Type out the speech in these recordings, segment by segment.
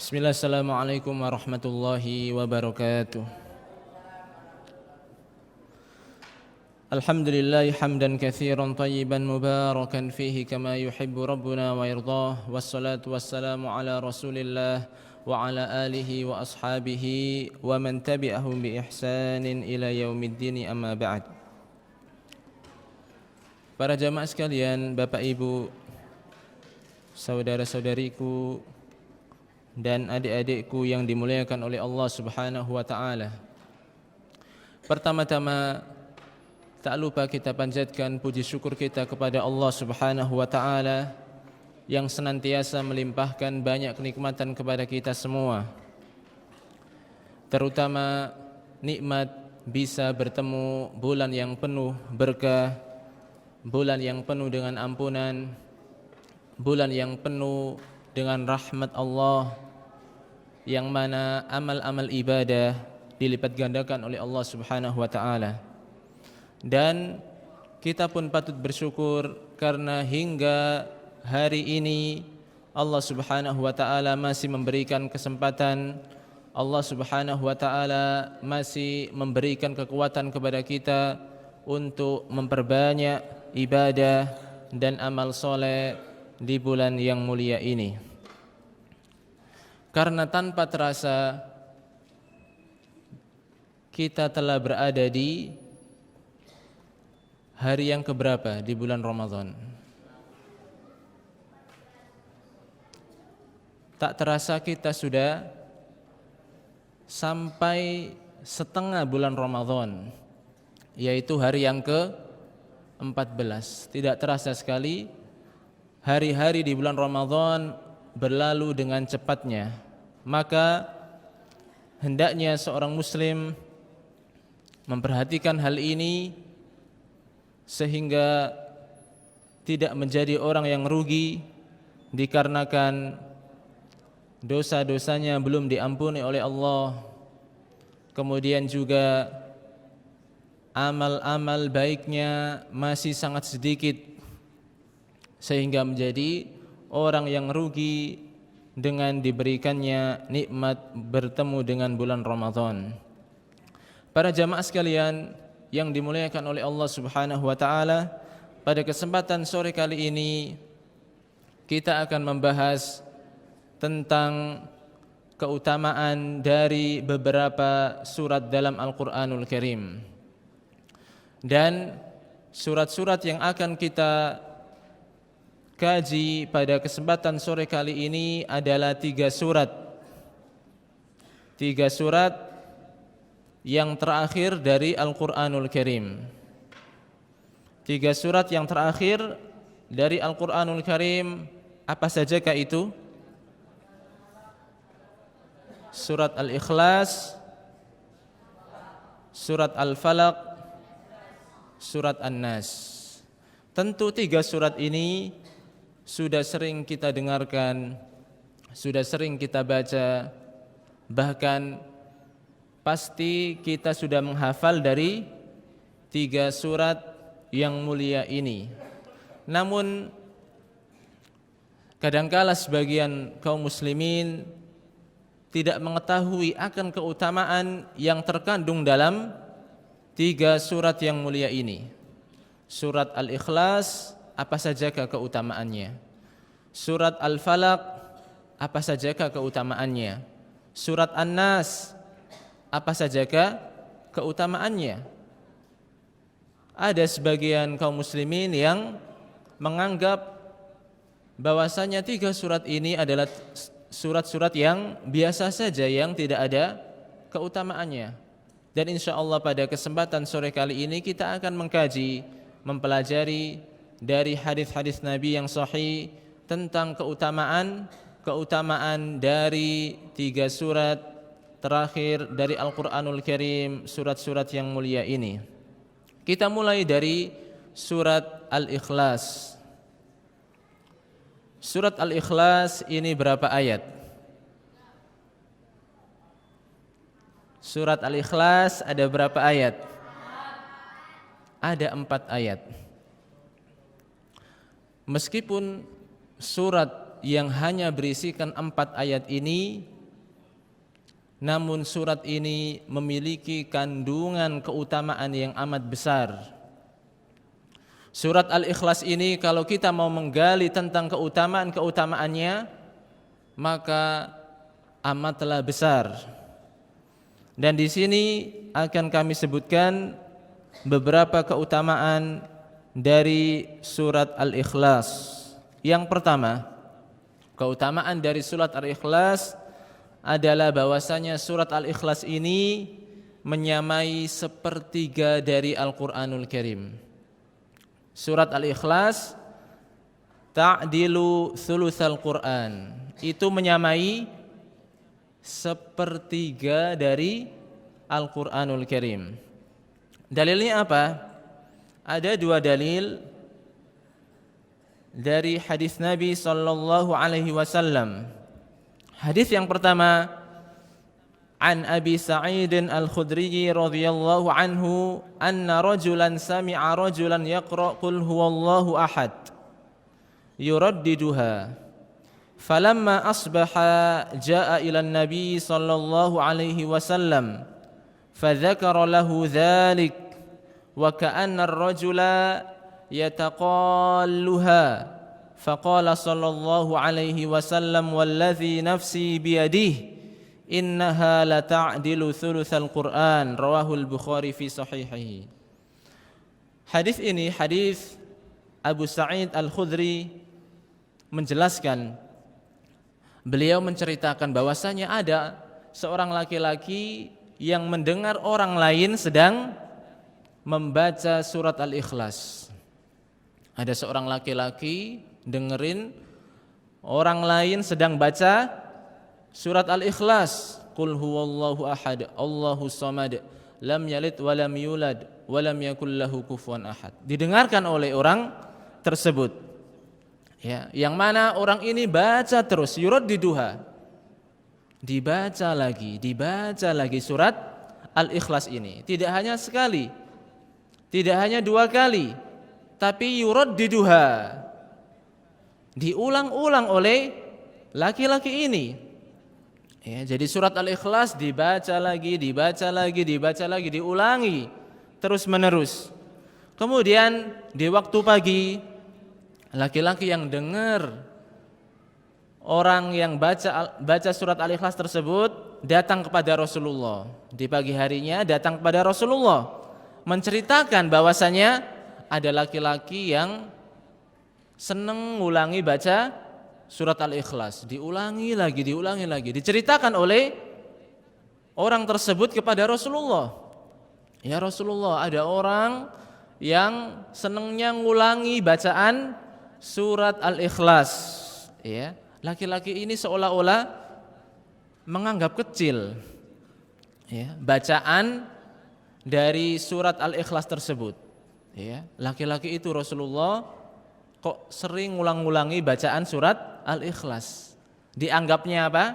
Bismillah, assalamualaikum warahmatullahi wabarakatuh. Alhamdulillahi hamdan katsiran tayyiban mubarakan fihi kama yuhibbu rabbuna wa yardah. Wassalatu wassalamu ala rasulillah wa ala alihi wa ashabihi wa man tabi'ahum bi ihsanin ila yaumiddin, amma ba'd. Para jamaah sekalian, Bapak Ibu, saudara-saudariku dan adik-adikku yang dimuliakan oleh Allah Subhanahu wa taala. Pertama-tama, tak lupa kita panjatkan puji syukur kita kepada Allah Subhanahu wa taala yang senantiasa melimpahkan banyak kenikmatan kepada kita semua. Terutama nikmat bisa bertemu bulan yang penuh berkah, bulan yang penuh dengan ampunan, bulan yang penuh dengan rahmat Allah, yang mana amal-amal ibadah dilipat gandakan oleh Allah Subhanahu wa taala. Dan kita pun patut bersyukur karena hingga hari ini Allah Subhanahu wa taala masih memberikan kesempatan, Allah Subhanahu wa taala masih memberikan kekuatan kepada kita untuk memperbanyak ibadah dan amal soleh di bulan yang mulia ini. Karena tanpa terasa kita telah berada di hari yang keberapa di bulan Ramadan. Tak terasa kita sudah sampai setengah bulan Ramadan, yaitu hari yang ke-14. Tidak terasa sekali hari-hari di bulan Ramadan berlalu dengan cepatnya. Maka hendaknya seorang muslim memperhatikan hal ini sehingga tidak menjadi orang yang rugi dikarenakan dosa-dosanya belum diampuni oleh Allah. Kemudian juga amal-amal baiknya masih sangat sedikit, sehingga menjadi orang yang rugi dengan diberikannya nikmat bertemu dengan bulan Ramadan. Para jamaah sekalian yang dimuliakan oleh Allah Subhanahu wa taala, pada kesempatan sore kali ini kita akan membahas tentang keutamaan dari beberapa surat dalam Al-Qur'anul Karim. Dan surat-surat yang akan kita kaji pada kesempatan sore kali ini adalah 3 surat. 3 surat yang terakhir dari Al-Qur'anul Karim. 3 surat yang terakhir dari Al-Qur'anul Karim, apa sajakah itu? Surat Al-Ikhlas, Surat Al-Falaq, Surat An-Nas. Tentu 3 surat ini sudah sering kita dengarkan, sudah sering kita baca, bahkan pasti kita sudah menghafal dari 3 surat yang mulia ini. Namun kadangkala sebagian kaum muslimin tidak mengetahui akan keutamaan yang terkandung dalam 3 surat yang mulia ini. Surat Al-Ikhlas, apa sajakah keutamaannya? Surat Al-Falaq, apa sajakah keutamaannya? Surat An-Nas, apa sajakah keutamaannya? Ada sebagian kaum muslimin yang menganggap bahwasanya 3 surat ini adalah surat-surat yang biasa saja, yang tidak ada keutamaannya. Dan insyaallah pada kesempatan sore kali ini kita akan mengkaji, mempelajari dari hadis-hadis Nabi yang sahih tentang keutamaan dari 3 surat terakhir dari Al-Qur'anul Karim, surat-surat yang mulia ini. Kita mulai dari surat Al-Ikhlas. Surat Al-Ikhlas ini berapa ayat? Surat Al-Ikhlas ada berapa ayat? Ada 4 ayat. Meskipun surat yang hanya berisikan 4 ayat ini namun surat ini memiliki kandungan keutamaan yang amat besar. Surat Al-Ikhlas ini kalau kita mau menggali tentang keutamaan-keutamaannya, maka amatlah besar. Dan di sini akan kami sebutkan beberapa keutamaan dari surat Al-Ikhlas. Yang pertama, keutamaan dari surat Al-Ikhlas adalah bahwasanya surat Al-Ikhlas ini menyamai sepertiga dari Al-Qur'anul Karim. Surat Al-Ikhlas ta'dilu thulutsal Qur'an, itu menyamai sepertiga dari Al-Qur'anul Karim. Dalilnya apa? Ada dua dalil dari hadis Nabi sallallahu alaihi wasallam. Hadis yang pertama, an Abi Sa'id Al-Khudri radhiyallahu anhu anna rajulan sami'a rajulan yaqra' qul huwallahu ahad yuraddiduha falamma asbaha jaa'a ila an-nabi sallallahu alaihi wasallam fadzakara lahu dhalik wa ka'anna ar-rajula yataqalluha faqala sallallahu alaihi wasallam walladhi nafsi biyadihi innaha la ta'dilu thulutsal Qur'an, rawahul Bukhari fi sahihihi. Hadis ini hadis Abu Sa'id Al-Khudri menjelaskan, beliau menceritakan bahwasanya ada seorang laki-laki yang mendengar orang lain sedang membaca surat Al-Ikhlas. Ada seorang laki-laki dengerin orang lain sedang baca surat Al-Ikhlas, qul huwallahu ahad, Allahus samad, lam yalid wa lam yulad wa lam yakul lahu kufuwan ahad. Didengarkan oleh orang tersebut. Ya, yang mana orang ini baca terus, yuraddiduha. Dibaca lagi surat Al-Ikhlas ini. Tidak hanya sekali, tidak hanya dua kali, tapi yuraddiduha. Diulang-ulang oleh laki-laki ini. Ya, jadi surat Al-Ikhlas dibaca lagi, diulangi terus menerus. Kemudian di waktu pagi, laki-laki yang dengar orang yang baca surat Al-Ikhlas tersebut datang kepada Rasulullah. Di pagi harinya datang kepada Rasulullah menceritakan bahwasanya ada laki-laki yang senang ngulangi baca surat Al-Ikhlas, diulangi lagi, diceritakan oleh orang tersebut kepada Rasulullah. Ya Rasulullah, ada orang yang senangnya ngulangi bacaan surat Al-Ikhlas. Ya, laki-laki ini seolah-olah menganggap kecil ya, bacaan dari surat Al-Ikhlas tersebut. Ya, laki-laki itu Rasulullah kok sering ngulang-ngulangi bacaan surat Al-Ikhlas. Dianggapnya apa?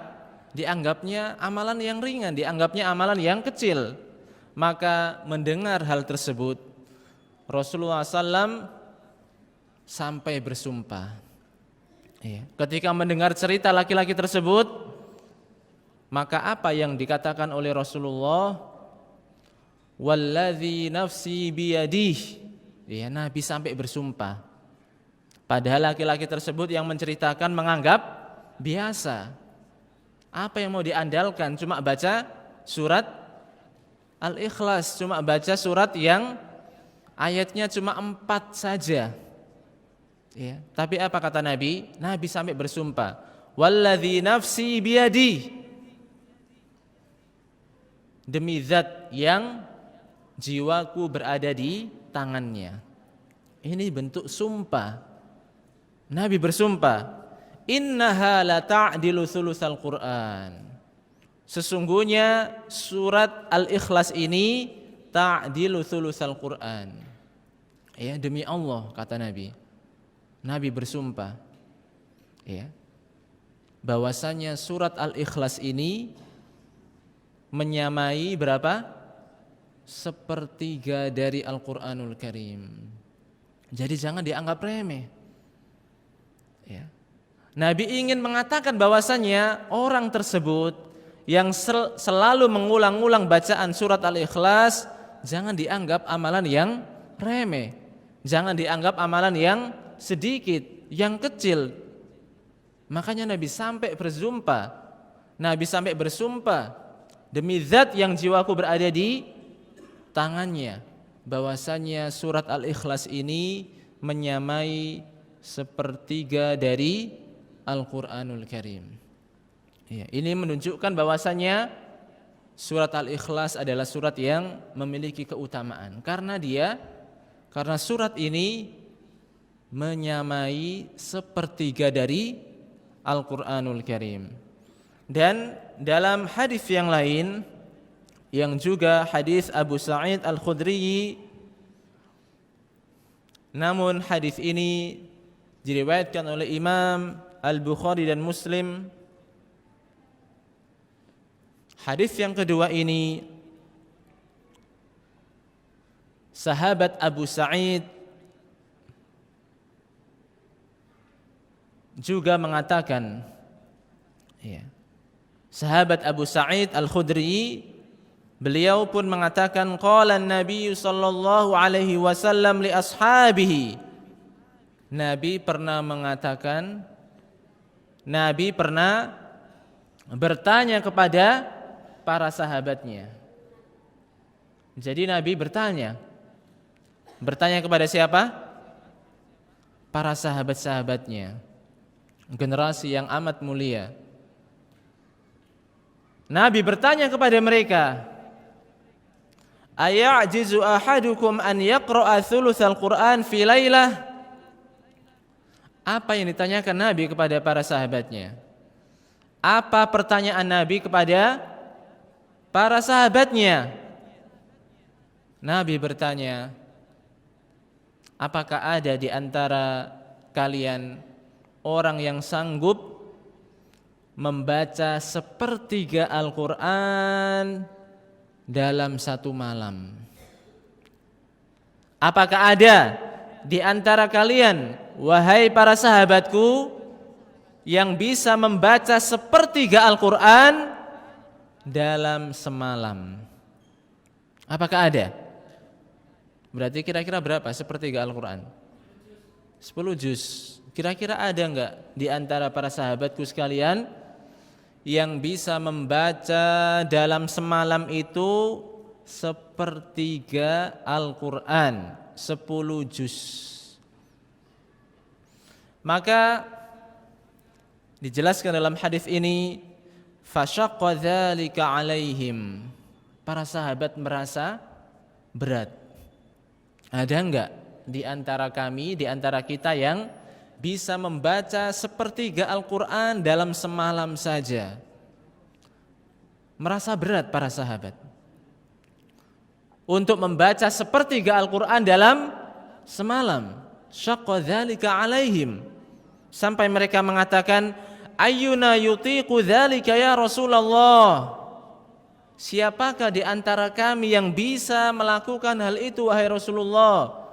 Dianggapnya amalan yang ringan, dianggapnya amalan yang kecil. Maka mendengar hal tersebut, Rasulullah SAW sampai bersumpah. Ya. Ketika mendengar cerita laki-laki tersebut, maka apa yang dikatakan oleh Rasulullah, walladzi nafsi biyadihi. Ya, Nabi sampai bersumpah. Padahal laki-laki tersebut yang menceritakan menganggap biasa. Apa yang mau diandalkan? Cuma baca surat Al-Ikhlas, cuma baca surat yang ayatnya cuma 4 saja. Ya, tapi apa kata Nabi? Nabi sampai bersumpah, walladzi nafsi biyadi, demi zat yang jiwaku berada di tangannya. Ini bentuk sumpah. Nabi bersumpah, innaha la ta'dilu thulutsal Qur'an. Sesungguhnya surat Al-Ikhlas ini ta'dilu thulutsal Qur'an. Ya, demi Allah kata Nabi. Nabi bersumpah ya, bahwasanya surat Al-Ikhlas ini menyamai berapa? Sepertiga dari Al-Qur'anul Karim. Jadi jangan dianggap remeh. Ya. Nabi ingin mengatakan bahwasanya orang tersebut yang selalu mengulang-ulang bacaan surat Al-Ikhlas, jangan dianggap amalan yang remeh. Jangan dianggap amalan yang sedikit, yang kecil. Makanya Nabi sampai bersumpah demi zat yang jiwaku berada di tangannya, bahwasanya surat Al-Ikhlas ini menyamai sepertiga dari Al-Qur'anul Karim. Ya, ini menunjukkan bahwasanya surat Al-Ikhlas adalah surat yang memiliki keutamaan karena surat ini menyamai sepertiga dari Al-Qur'anul Karim. Dan dalam hadis yang lain yang juga hadis Abu Sa'id Al-Khudri, namun hadis ini diriwayatkan oleh Imam Al-Bukhari dan Muslim. Hadis yang kedua ini sahabat Abu Sa'id juga mengatakan, sahabat Abu Sa'id Al-Khudri, beliau pun mengatakan, qala an-nabiy sallallahu alaihi wasallam li ashabihi. Nabi pernah bertanya kepada para sahabatnya. Jadi Nabi bertanya kepada siapa? Para sahabat-sahabatnya, generasi yang amat mulia. Nabi bertanya kepada mereka, aya'jizu ahadukum an yaqra'a thulutsal Qur'an fi lailah? Apa yang ditanyakan Nabi kepada para sahabatnya? Apa pertanyaan Nabi kepada para sahabatnya? Nabi bertanya, apakah ada di antara kalian orang yang sanggup membaca sepertiga Al-Quran dalam satu malam? Apakah ada di antara kalian, wahai para sahabatku, yang bisa membaca sepertiga Al-Quran dalam semalam? Apakah ada? Berarti kira-kira berapa sepertiga Al-Quran? 10 juz. Kira-kira ada enggak di antara para sahabatku sekalian yang bisa membaca dalam semalam itu sepertiga Al-Quran, 10 juz? Maka dijelaskan dalam hadis ini, fasyaqqa dzalika alaihim. Para sahabat merasa berat. Ada enggak di antara kami, di antara kita yang bisa membaca sepertiga Al-Quran dalam semalam saja? Merasa berat para sahabat untuk membaca sepertiga Al-Quran dalam semalam. Syaqqa dzalika alaihim, sampai mereka mengatakan, ayyuna yutiqu dzalika ya Rasulullah? Siapakah di antara kami yang bisa melakukan hal itu wahai Rasulullah?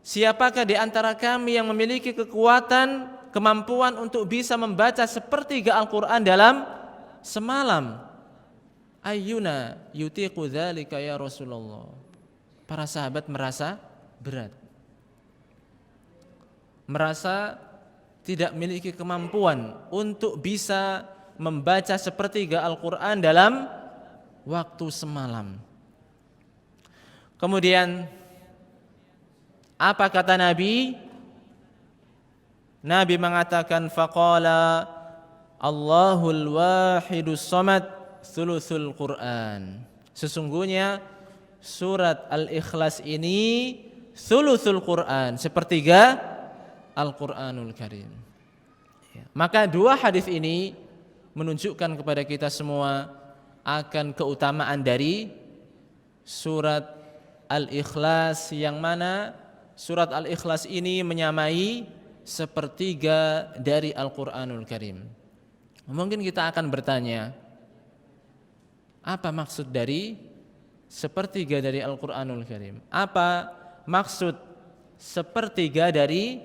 Siapakah di antara kami yang memiliki kekuatan, kemampuan untuk bisa membaca sepertiga Al-Quran dalam semalam? Ayyuna yutiqu dzalika ya Rasulullah? Para sahabat merasa berat, merasa tidak memiliki kemampuan untuk bisa membaca sepertiga Al-Quran dalam waktu semalam. Kemudian apa kata Nabi? Nabi mengatakan, faqala Allahul wahidus samad thuluthul Quran. Sesungguhnya surat Al-Ikhlas ini thuluthul Quran, sepertiga Al-Quranul Karim. Maka dua hadis ini menunjukkan kepada kita semua akan keutamaan dari surat Al-Ikhlas, yang mana surat Al-Ikhlas ini menyamai sepertiga dari Al-Quranul Karim. Mungkin kita akan bertanya, apa maksud dari sepertiga dari Al-Quranul Karim? Apa maksud sepertiga dari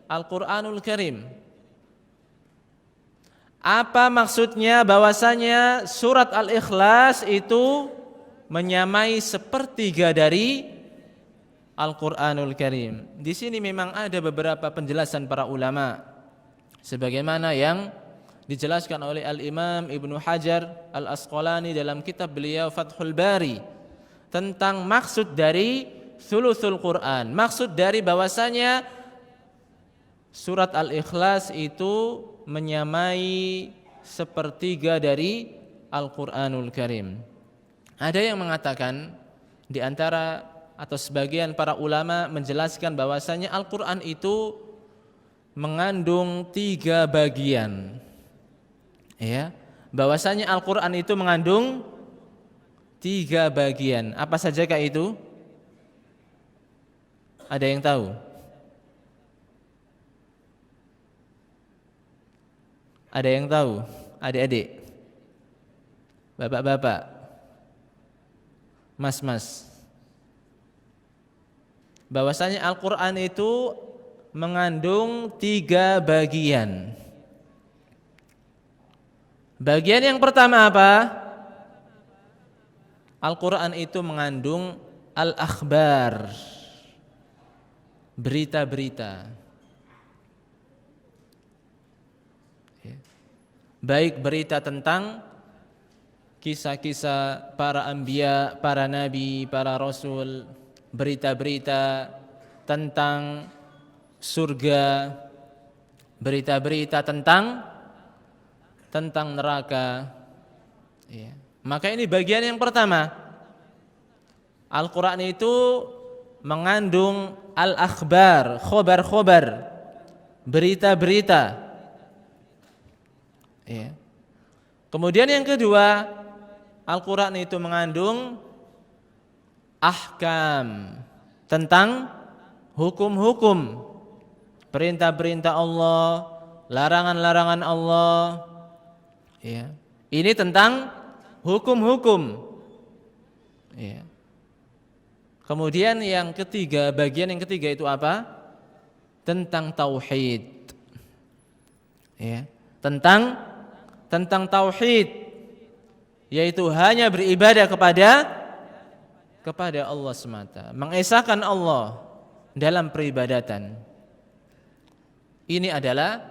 Al-Quranul Karim? Apa maksudnya bahwasanya surat Al-Ikhlas itu menyamai sepertiga dari Al-Qur'anul Karim? Di sini memang ada beberapa penjelasan para ulama, sebagaimana yang dijelaskan oleh Al-Imam Ibnu Hajar Al-Asqalani dalam kitab beliau Fathul Bari tentang maksud dari Thuluthul Quran. Maksud dari bahwasanya surat Al-Ikhlas itu menyamai sepertiga dari Al-Qur'anul Karim. Ada yang mengatakan di antara atau sebagian para ulama menjelaskan bahwasanya Al-Qur'an itu mengandung 3 bagian. Ya, bahwasanya Al-Qur'an itu mengandung 3 bagian. Apa sajakah itu? Ada yang tahu? Ada yang tahu? Adik-adik, bapak-bapak, mas-mas, bahwasanya Al-Qur'an itu mengandung 3 bagian. Bagian yang pertama apa? Al-Qur'an itu mengandung al-akhbar, berita-berita. Baik berita tentang kisah-kisah para anbiya, para nabi, para rasul, berita-berita tentang surga, berita-berita tentang neraka. Ya. Maka ini bagian yang pertama. Al-Qur'an itu mengandung al-akhbar, khobar-khobar, berita-berita. Ya. Kemudian yang kedua, Al-Qur'an itu mengandung ahkam, tentang hukum-hukum, perintah-perintah Allah, larangan-larangan Allah. Ya. Ini tentang hukum-hukum. Ya. Kemudian yang ketiga, bagian yang ketiga itu apa? Tentang tauhid. Ya. Tentang tauhid, yaitu hanya beribadah kepada Allah semata, mengesahkan Allah dalam peribadatan. Ini adalah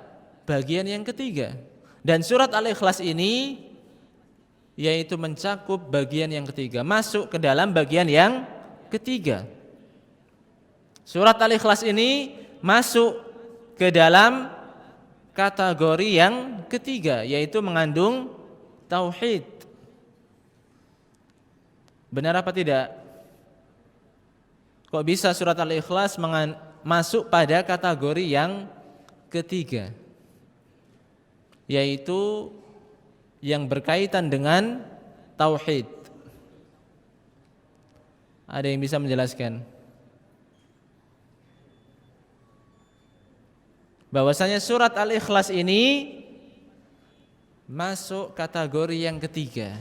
bagian yang ketiga. Dan surat Al-Ikhlas ini yaitu mencakup bagian yang ketiga, masuk ke dalam bagian yang ketiga. Surat Al-Ikhlas ini masuk ke dalam kategori yang ketiga, yaitu mengandung tauhid. Benar apa tidak? Kok bisa surat Al-Ikhlas masuk pada kategori yang ketiga, yaitu yang berkaitan dengan tauhid? Ada yang bisa menjelaskan? Bahwasanya surat Al-Ikhlas ini masuk kategori yang ketiga,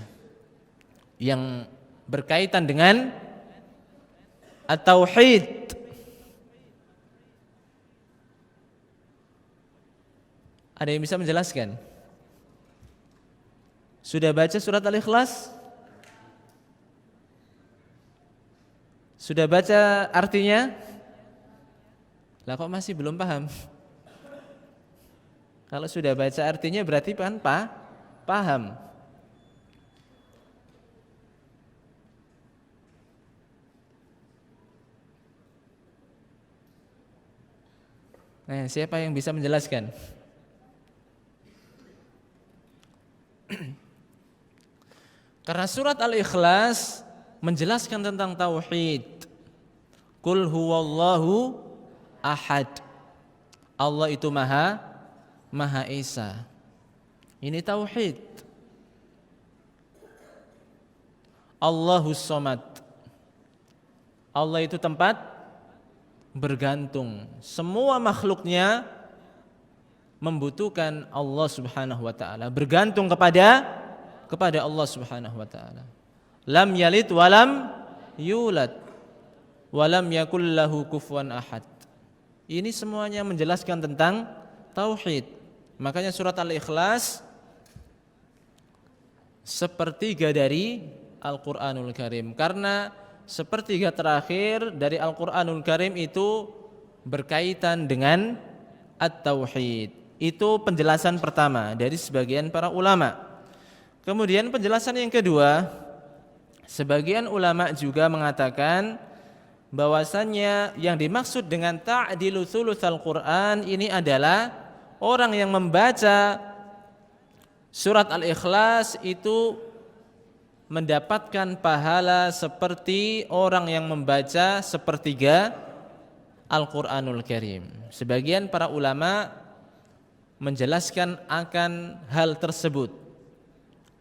yang berkaitan dengan at-tauhid. Ada yang bisa menjelaskan? Sudah baca surat Al-Ikhlas? Sudah baca artinya? Lah kok masih belum paham? Kalau sudah baca artinya berarti kan paham. Nah, siapa yang bisa menjelaskan? Karena surat Al-Ikhlas menjelaskan tentang tauhid. Qul huwallahu ahad. Allah itu Maha Esa. Ini tauhid. Allahus Somad. Allah itu tempat bergantung. Semua makhluknya membutuhkan Allah Subhanahu wa taala, bergantung kepada Allah Subhanahu wa taala. Lam yalid walam yulad walam yakul lahu kufuwan ahad. Ini semuanya menjelaskan tentang tauhid. Makanya surat Al-Ikhlas sepertiga dari Al-Qur'anul Karim. Karena sepertiga terakhir dari Al-Qur'anul Karim itu berkaitan dengan At-Tauhid. Itu penjelasan pertama dari sebagian para ulama. Kemudian penjelasan yang kedua, sebagian ulama juga mengatakan bahwasannya yang dimaksud dengan ta'dilu thulutsal Qur'an ini adalah orang yang membaca surat Al-Ikhlas itu mendapatkan pahala seperti orang yang membaca sepertiga Al-Qur'anul Karim. Sebagian para ulama menjelaskan akan hal tersebut,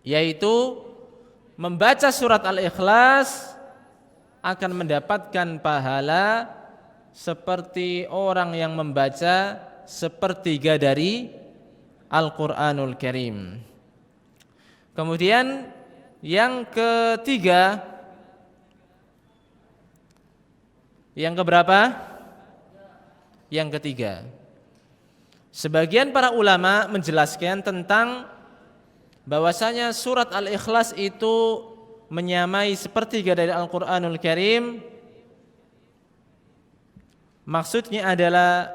yaitu membaca surat Al-Ikhlas akan mendapatkan pahala seperti orang yang membaca sepertiga dari Al-Qur'anul Karim. Kemudian yang ketiga, yang keberapa? Yang ketiga, sebagian para ulama menjelaskan tentang bahwasanya surat Al-Ikhlas itu menyamai sepertiga dari Al-Qur'anul Karim. Maksudnya adalah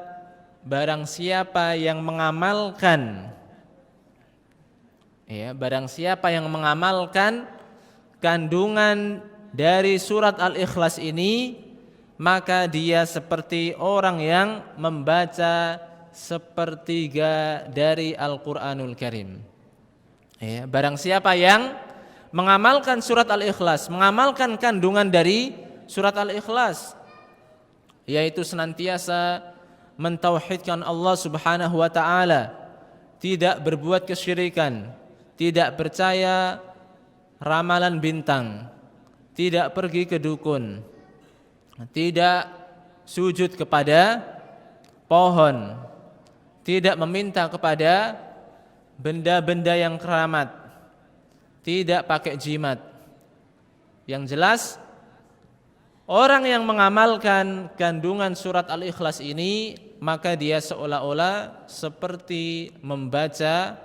barang siapa yang mengamalkan, barang siapa yang mengamalkan kandungan dari surat Al-Ikhlas ini, maka dia seperti orang yang membaca sepertiga dari Al-Qur'anul Karim. Barang siapa yang mengamalkan surat Al-Ikhlas, mengamalkan kandungan dari surat Al-Ikhlas, yaitu senantiasa mentauhidkan Allah Subhanahu wa taala, tidak berbuat kesyirikan, tidak percaya ramalan bintang, tidak pergi ke dukun, tidak sujud kepada pohon, tidak meminta kepada benda-benda yang keramat, tidak pakai jimat. Yang jelas, orang yang mengamalkan kandungan surat Al-Ikhlas ini, maka dia seolah-olah seperti membaca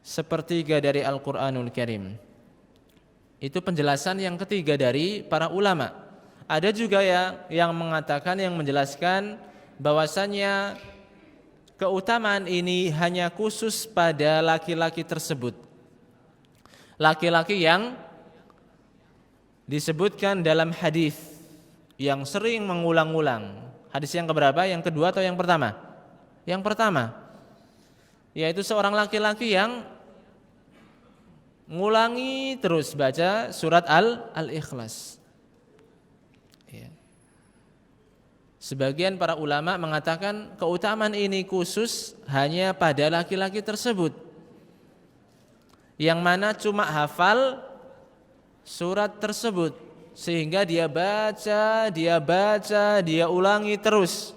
sepertiga dari Al-Qur'anul Karim. Itu penjelasan yang ketiga dari para ulama. Ada juga yang mengatakan, yang menjelaskan bahwasannya keutamaan ini hanya khusus pada laki-laki tersebut. Laki-laki yang disebutkan dalam hadis yang sering mengulang-ulang. Hadis yang keberapa? Yang kedua atau yang pertama? Yang pertama, yaitu seorang laki-laki yang ngulangi terus baca surat Al-Ikhlas. Sebagian para ulama mengatakan keutamaan ini khusus hanya pada laki-laki tersebut, yang mana cuma hafal surat tersebut, sehingga dia baca, dia ulangi terus.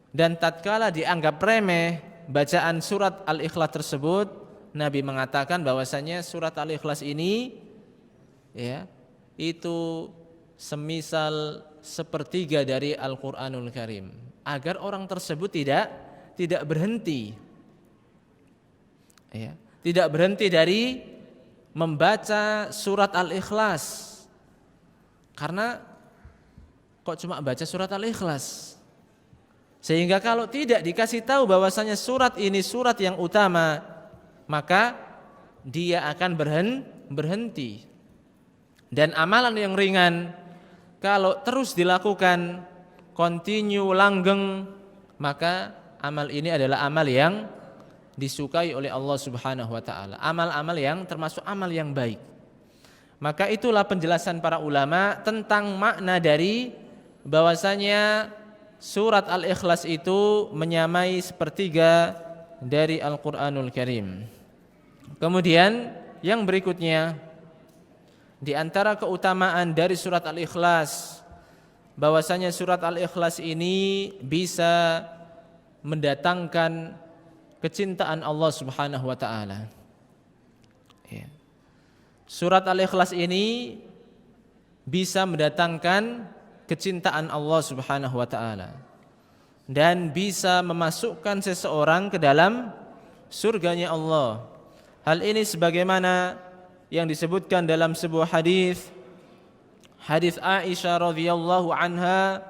Dan tatkala dianggap remeh bacaan surat Al-Ikhlas tersebut, Nabi mengatakan bahwasanya surat Al-Ikhlas ini itu semisal sepertiga dari Al-Qur'anul Karim, agar orang tersebut tidak berhenti, tidak berhenti dari membaca surat Al-Ikhlas. Karena kok cuma baca surat Al-Ikhlas, sehingga kalau tidak dikasih tahu bahwasanya surat ini surat yang utama, maka dia akan berhenti. Dan amalan yang ringan kalau terus dilakukan continue, langgeng, maka amal ini adalah amal yang disukai oleh Allah Subhanahu wa taala, amal-amal yang termasuk amal yang baik. Maka itulah penjelasan para ulama tentang makna dari bahwasanya surat Al-Ikhlas itu menyamai sepertiga dari Al-Qur'anul Karim. Kemudian yang berikutnya, di antara keutamaan dari surat Al-Ikhlas, bahwasanya surat Al-Ikhlas ini bisa mendatangkan kecintaan Allah Subhanahu wa taala. Surat Al-Ikhlas ini bisa mendatangkan kecintaan Allah Subhanahu wa taala dan bisa memasukkan seseorang ke dalam surganya Allah. Hal ini sebagaimana yang disebutkan dalam sebuah hadis Aisyah radhiyallahu anha,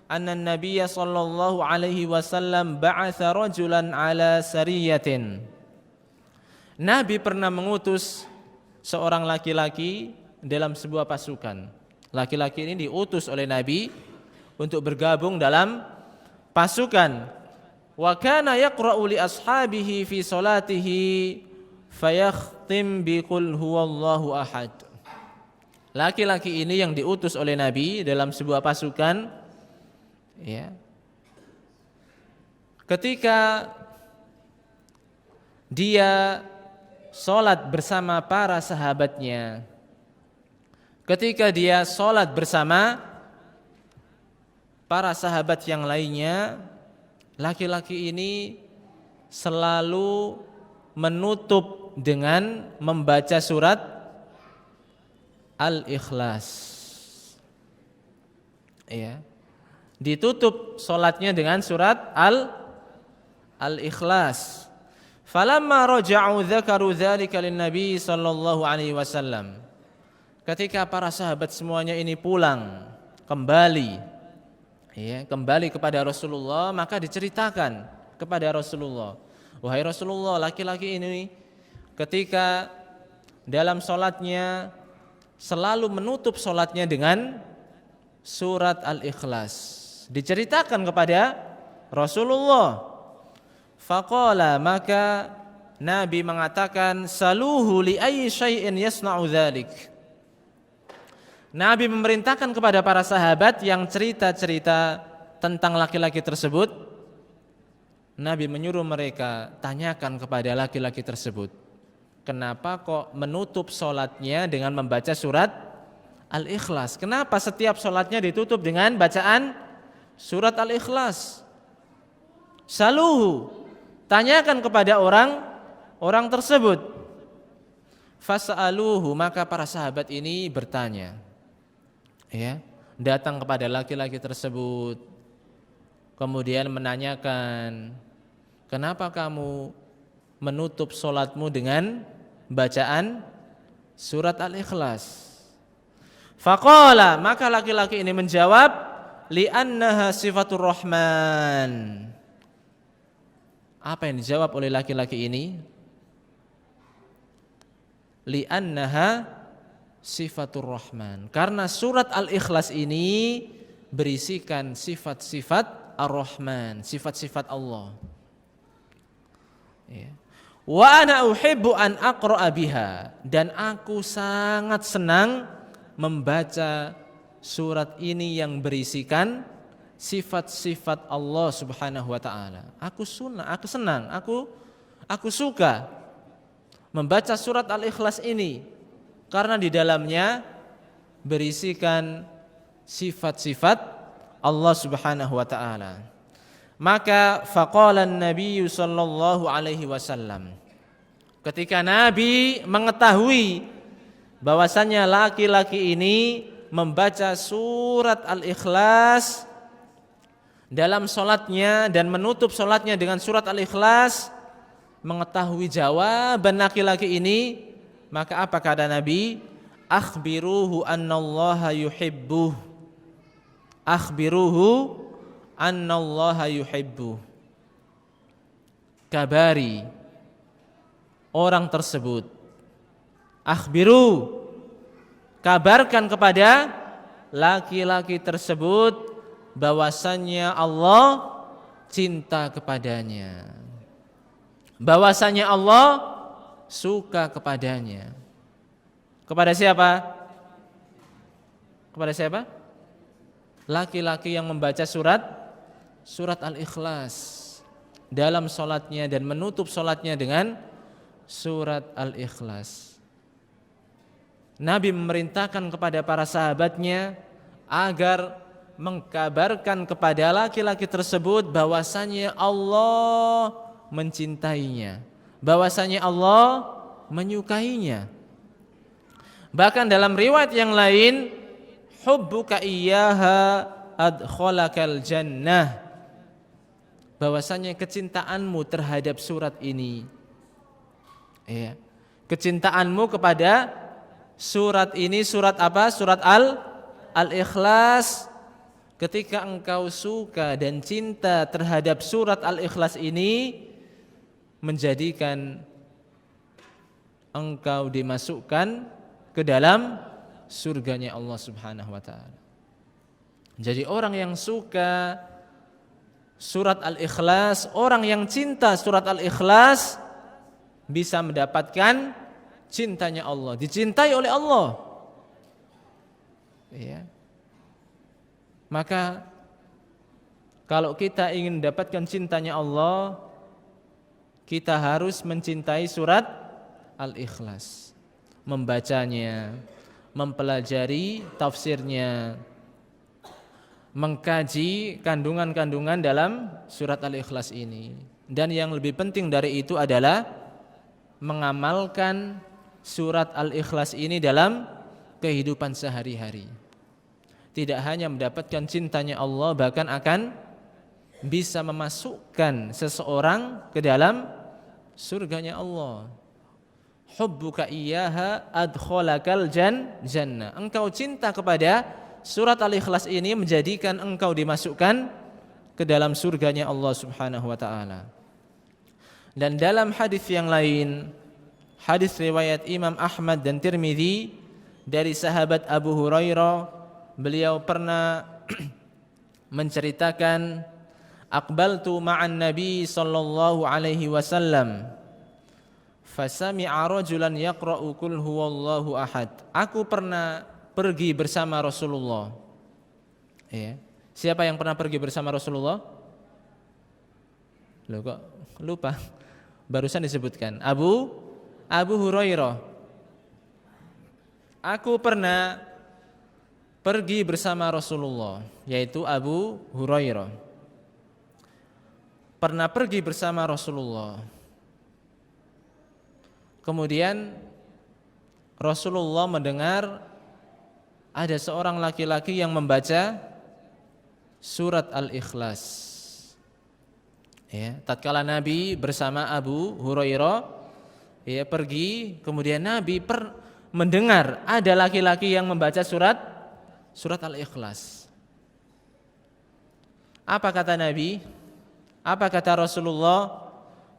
anna an-nabiy sallallahu alaihi wasallam ba'atha rajulan ala sariyatin. Nabi pernah mengutus seorang laki-laki dalam sebuah pasukan. Laki-laki ini diutus oleh Nabi untuk bergabung dalam pasukan. Wa kana yaqra'u li ashabihi fi salatihi fayakhtim bi qul huwallahu ahad. Laki-laki ini yang diutus oleh Nabi dalam sebuah pasukan, ya. Ketika dia sholat bersama para sahabatnya, ketika dia sholat bersama para sahabat yang lainnya, laki-laki ini selalu menutup dengan membaca surat Al-Ikhlas. Ya. Ditutup sholatnya dengan surat Al-Ikhlas. Falamma raja'u dzakaru dzalika lin-nabi sallallahu alaihi wasallam. Ketika para sahabat semuanya ini pulang kembali, ya, kembali kepada Rasulullah, maka diceritakan kepada Rasulullah, wahai Rasulullah, laki-laki ini ketika dalam sholatnya selalu menutup sholatnya dengan surat Al-Ikhlas. Diceritakan kepada Rasulullah. Faqala, maka Nabi mengatakan, saluhu li ayyi syai'in yasna'u dzalik. Nabi memerintahkan kepada para sahabat yang cerita-cerita tentang laki-laki tersebut. Nabi menyuruh mereka, tanyakan kepada laki-laki tersebut, kenapa kok menutup sholatnya dengan membaca surat Al-Ikhlas? Kenapa setiap sholatnya ditutup dengan bacaan surat Al-Ikhlas? Saluhu, tanyakan kepada orang tersebut. Fas'aluhu, maka para sahabat ini bertanya, ya, datang kepada laki-laki tersebut, kemudian menanyakan, kenapa kamu menutup sholatmu dengan bacaan surat Al-Ikhlas? Faqala, maka laki-laki ini menjawab, li'annaha sifatur rahman. Apa yang dijawab oleh laki-laki ini? Li'annaha sifatur rahman. Karena surat Al-Ikhlas ini berisikan sifat-sifat Ar-Rahman, sifat-sifat Allah. Ya. Wa ana uhibbu an aqra'a biha, dan aku sangat senang membaca surat ini yang berisikan sifat-sifat Allah Subhanahu wa taala. Aku senang, aku suka membaca surat Al-Ikhlas ini karena di dalamnya berisikan sifat-sifat Allah Subhanahu wa taala. Maka faqala an-nabiy sallallahu alaihi wasallam, ketika Nabi mengetahui bahwasannya laki-laki ini membaca surat Al-Ikhlas dalam sholatnya dan menutup sholatnya dengan surat Al-Ikhlas, mengetahui jawaban laki-laki ini, maka apa kata Nabi? Akhbiruhu annallaha yuhibbuh. Akhbiruhu annallaha yuhibbuh. Kabari orang tersebut. Akhbiru, kabarkan kepada laki-laki tersebut bahwasannya Allah cinta kepadanya, bahwasannya Allah suka kepadanya. Kepada siapa? Kepada siapa? Laki-laki yang membaca surat Al-Ikhlas dalam sholatnya dan menutup sholatnya dengan surat Al-Ikhlas. Nabi memerintahkan kepada para sahabatnya agar mengkabarkan kepada laki-laki tersebut bahwasanya Allah mencintainya, bahwasanya Allah menyukainya. Bahkan dalam riwayat yang lain, hubbuka iyyaha adkhalakal jannah, bahwasanya kecintaanmu terhadap surat ini, ya, kecintaanmu kepada surat ini. Surat apa? Surat Al-Ikhlas. Ketika engkau suka dan cinta terhadap surat Al-Ikhlas ini, menjadikan engkau dimasukkan ke dalam surganya Allah Subhanahu wa taala. Jadi orang yang suka surat Al-Ikhlas, orang yang cinta surat Al-Ikhlas bisa mendapatkan cintanya Allah, dicintai oleh Allah. Ya. Maka kalau kita ingin mendapatkan cintanya Allah, kita harus mencintai surat Al-Ikhlas, membacanya, mempelajari tafsirnya, mengkaji kandungan-kandungan dalam surat Al-Ikhlas ini. Dan yang lebih penting dari itu adalah mengamalkan surat Al-Ikhlas ini dalam kehidupan sehari-hari. Tidak hanya mendapatkan cintanya Allah, bahkan akan bisa memasukkan seseorang ke dalam surganya Allah. Hubbuka iyyaha adkhalakal jannah. Engkau cinta kepada surat Al-Ikhlas ini menjadikan engkau dimasukkan ke dalam surganya Allah Subhanahu wa taala. Dan dalam hadis yang lain, hadis riwayat Imam Ahmad dan Tirmidzi dari sahabat Abu Hurairah, beliau pernah menceritakan, aqbaltu ma'an nabi sallallahu alaihi wasallam fasami'a rajulan yaqra'u qul huwallahu ahad. Aku pernah pergi bersama Rasulullah. Ya. Siapa yang pernah pergi bersama Rasulullah? Loh kok lupa? Barusan disebutkan Abu Hurairah. Aku pernah pergi bersama Rasulullah, yaitu Abu Hurairah. Pernah pergi bersama Rasulullah. Kemudian Rasulullah mendengar ada seorang laki-laki yang membaca surat Al-Ikhlas. Ya, tatkala Nabi bersama Abu Hurairah pergi, kemudian Nabi mendengar ada laki-laki yang membaca surat Al-Ikhlas. Apa kata Nabi? Apa kata Rasulullah?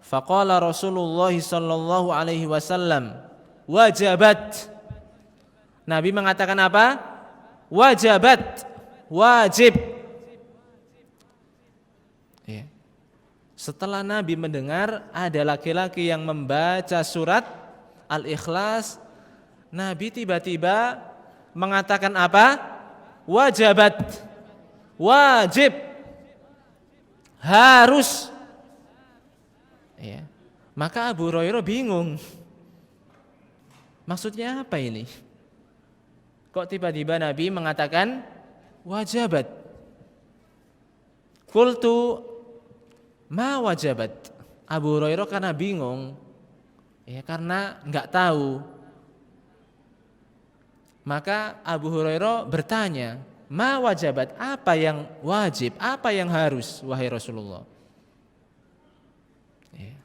Faqala Rasulullah sallallahu alaihi wasallam, wajabat. Nabi mengatakan apa? Wajabat, wajib. Ya. Setelah Nabi mendengar ada laki-laki yang membaca surat Al-Ikhlas, Nabi tiba-tiba mengatakan apa? Wajabat, wajib, harus. Ya. Maka Abu Hurairah bingung. Maksudnya apa ini? Kok tiba-tiba Nabi mengatakan wajabat? Qultu ma wajabat. Abu Hurairah karena bingung, ya, karena enggak tahu. Maka Abu Hurairah bertanya, ma wajabat, apa yang wajib, apa yang harus, wahai Rasulullah? Ya.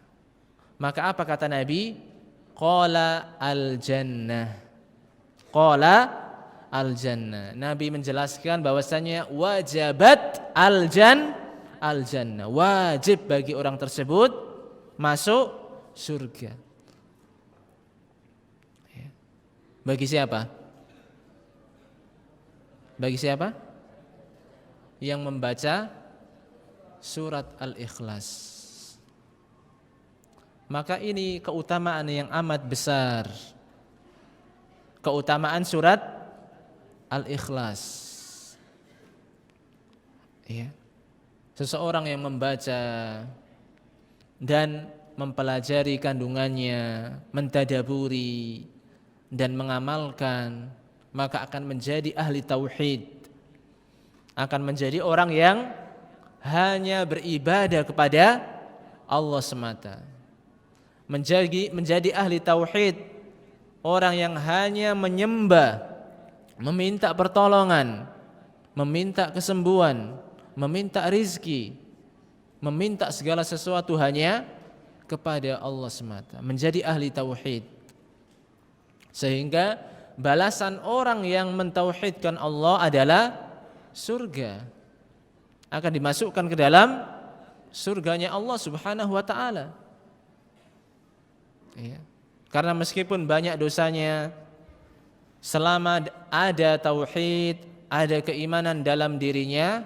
Maka apa kata Nabi? Qala al-jannah. Qala al-jannah. Nabi menjelaskan bahwasanya wajabat al-jannah, wajib bagi orang tersebut masuk surga. Ya. Bagi siapa? Bagi siapa? Yang membaca surat Al-Ikhlas. Maka ini keutamaan yang amat besar. Keutamaan surat Al-Ikhlas. Ya. Seseorang yang membaca dan mempelajari kandungannya, mentadaburi dan mengamalkan, maka akan menjadi ahli tauhid, akan menjadi orang yang hanya beribadah kepada Allah semata, menjadi ahli tauhid, orang yang hanya menyembah, meminta pertolongan, meminta kesembuhan, meminta rizki, meminta segala sesuatu hanya kepada Allah semata, menjadi ahli tauhid. Sehingga balasan orang yang mentauhidkan Allah adalah surga. Akan dimasukkan ke dalam surganya Allah Subhanahu wa taala. Ya. Karena meskipun banyak dosanya, selama ada tauhid, ada keimanan dalam dirinya,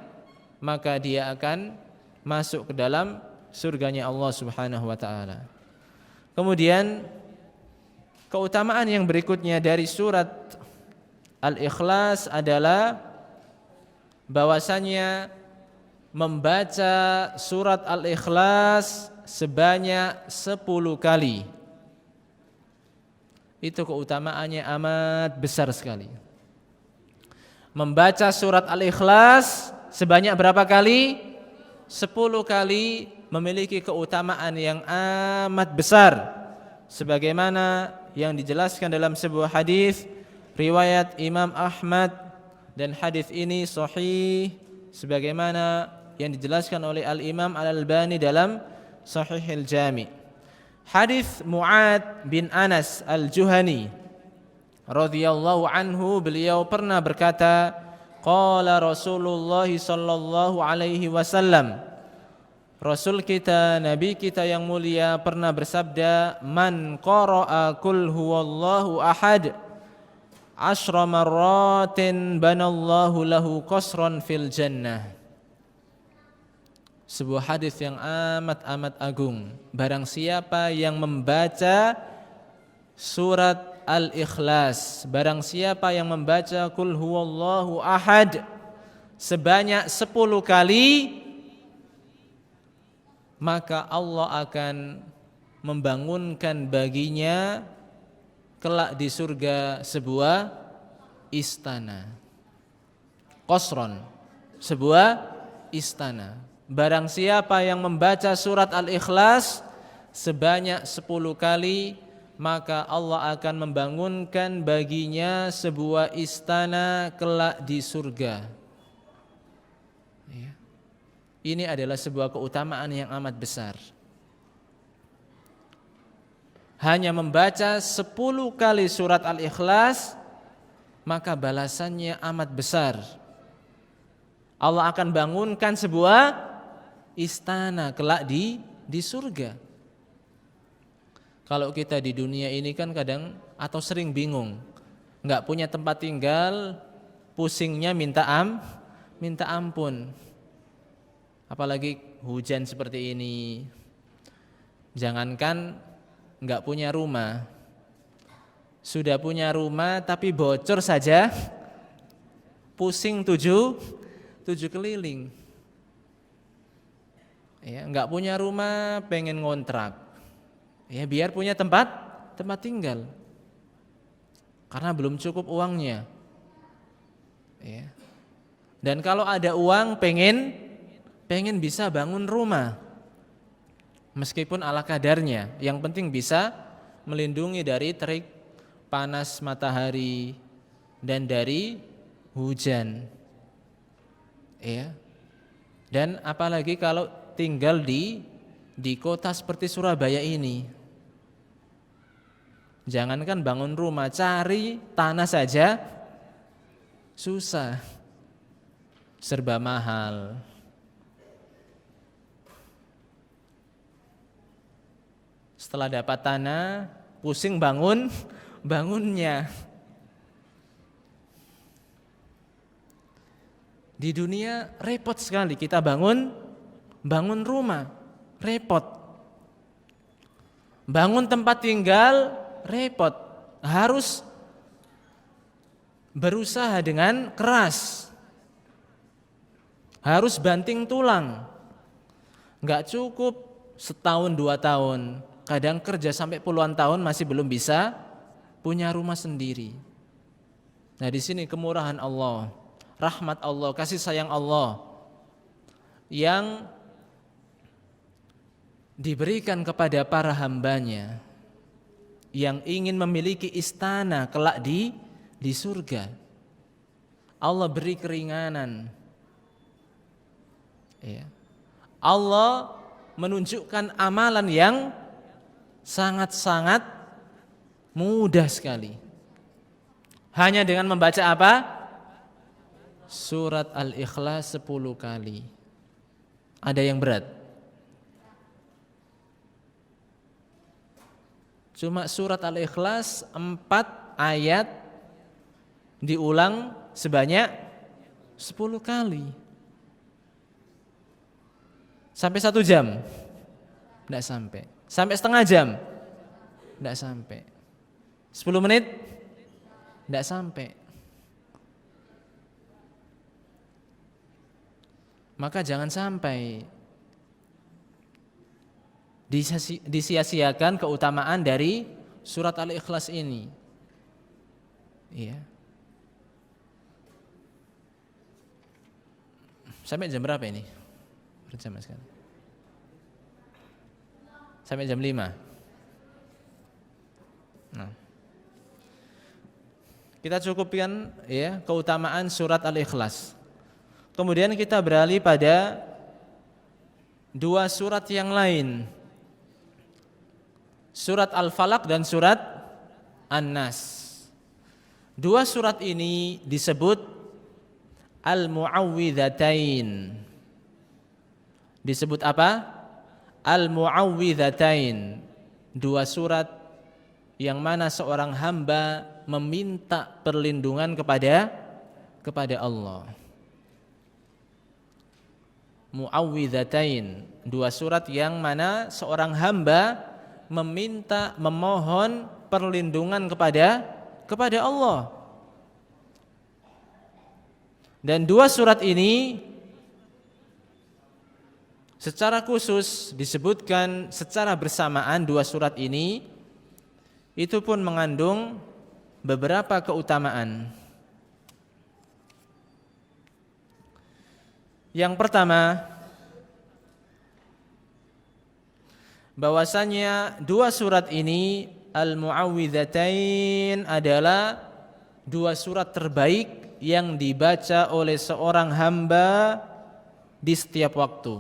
maka dia akan masuk ke dalam surganya Allah Subhanahu wa taala. Kemudian keutamaan yang berikutnya dari surat Al-Ikhlas adalah bahwasanya membaca surat Al-Ikhlas sebanyak 10 kali. Itu keutamaannya amat besar sekali. Membaca surat Al-Ikhlas sebanyak berapa kali? 10 kali memiliki keutamaan yang amat besar. Sebagaimana yang dijelaskan dalam sebuah hadis riwayat Imam Ahmad, dan hadis ini sahih sebagaimana yang dijelaskan oleh Al-Imam Al-Albani dalam Sahihul Jami'. Hadis Mu'ad bin Anas Al-Juhani radhiyallahu anhu, beliau pernah berkata, qala Rasulullah sallallahu alaihi wasallam, Rasul kita, Nabi kita yang mulia pernah bersabda, man qara'a qul huwallahu ahad 10 marratin banallahu lahu qasran fil jannah. Sebuah hadis yang amat agung. Barang siapa yang membaca surat Al-Ikhlas, barang siapa yang membaca qul huwallahu ahad sebanyak 10 kali, maka Allah akan membangunkan baginya kelak di surga sebuah istana. Qasron, sebuah istana. Barang siapa yang membaca surat Al-Ikhlas sebanyak 10 kali, maka Allah akan membangunkan baginya sebuah istana kelak di surga. Ini adalah sebuah keutamaan yang amat besar. Hanya membaca 10 kali surat Al-Ikhlas, maka balasannya amat besar. Allah akan bangunkan sebuah istana kelak di surga. Kalau kita di dunia ini kan kadang atau sering bingung, nggak punya tempat tinggal, pusingnya minta ampun. Apalagi hujan seperti ini. Jangankan nggak punya rumah, sudah punya rumah tapi bocor saja, pusing tujuh keliling. Ya, nggak punya rumah, pengen ngontrak. Ya, biar punya tempat tinggal. Karena belum cukup uangnya. Ya. Dan kalau ada uang, pengen bisa bangun rumah. Meskipun ala kadarnya, yang penting bisa melindungi dari terik panas matahari dan dari hujan. Ya. Dan apalagi kalau tinggal di kota seperti Surabaya ini. Jangankan bangun rumah, cari tanah saja susah. Serba mahal. Setelah dapat tanah, pusing bangunnya. Di dunia repot sekali kita bangun rumah, repot. Bangun tempat tinggal, repot. Harus berusaha dengan keras. Harus banting tulang. Enggak cukup setahun 2 tahun. Kadang kerja sampai puluhan tahun masih belum bisa punya rumah sendiri. Nah, di sini kemurahan Allah, rahmat Allah, kasih sayang Allah yang diberikan kepada para hambanya yang ingin memiliki istana kelak di surga. Allah beri keringanan. Ya. Allah menunjukkan amalan yang sangat-sangat mudah sekali. Hanya dengan membaca apa? Surat Al-Ikhlas 10 kali. Ada yang berat? Cuma surat Al-Ikhlas 4 ayat diulang sebanyak 10 kali. Sampai 1 jam? Tidak sampai. Sampai setengah jam? Tidak sampai. 10 menit? Tidak sampai. Maka jangan sampai disia-siakan keutamaan dari surat Al-Ikhlas ini. Iya. Sampai jam berapa ini? Berjam sekarang. Sampai jam 5. Nah. Kita cukupkan ya keutamaan surat Al-Ikhlas. Kemudian kita beralih pada 2 surat yang lain. Surat Al-Falaq dan surat An-Nas. 2 surat ini disebut Al-Mu'awwidhatain. Disebut apa? Al-Mu'awwidhatain. 2 surat yang mana seorang hamba meminta perlindungan kepada Allah. Mu'awwidhatain, 2 surat yang mana seorang hamba memohon perlindungan kepada Allah. Dan 2 surat ini secara khusus disebutkan secara bersamaan. 2 surat ini itu pun mengandung beberapa keutamaan. Yang pertama, bahwasanya 2 surat ini Al-Mu'awwidhatain adalah 2 surat terbaik yang dibaca oleh seorang hamba di setiap waktu.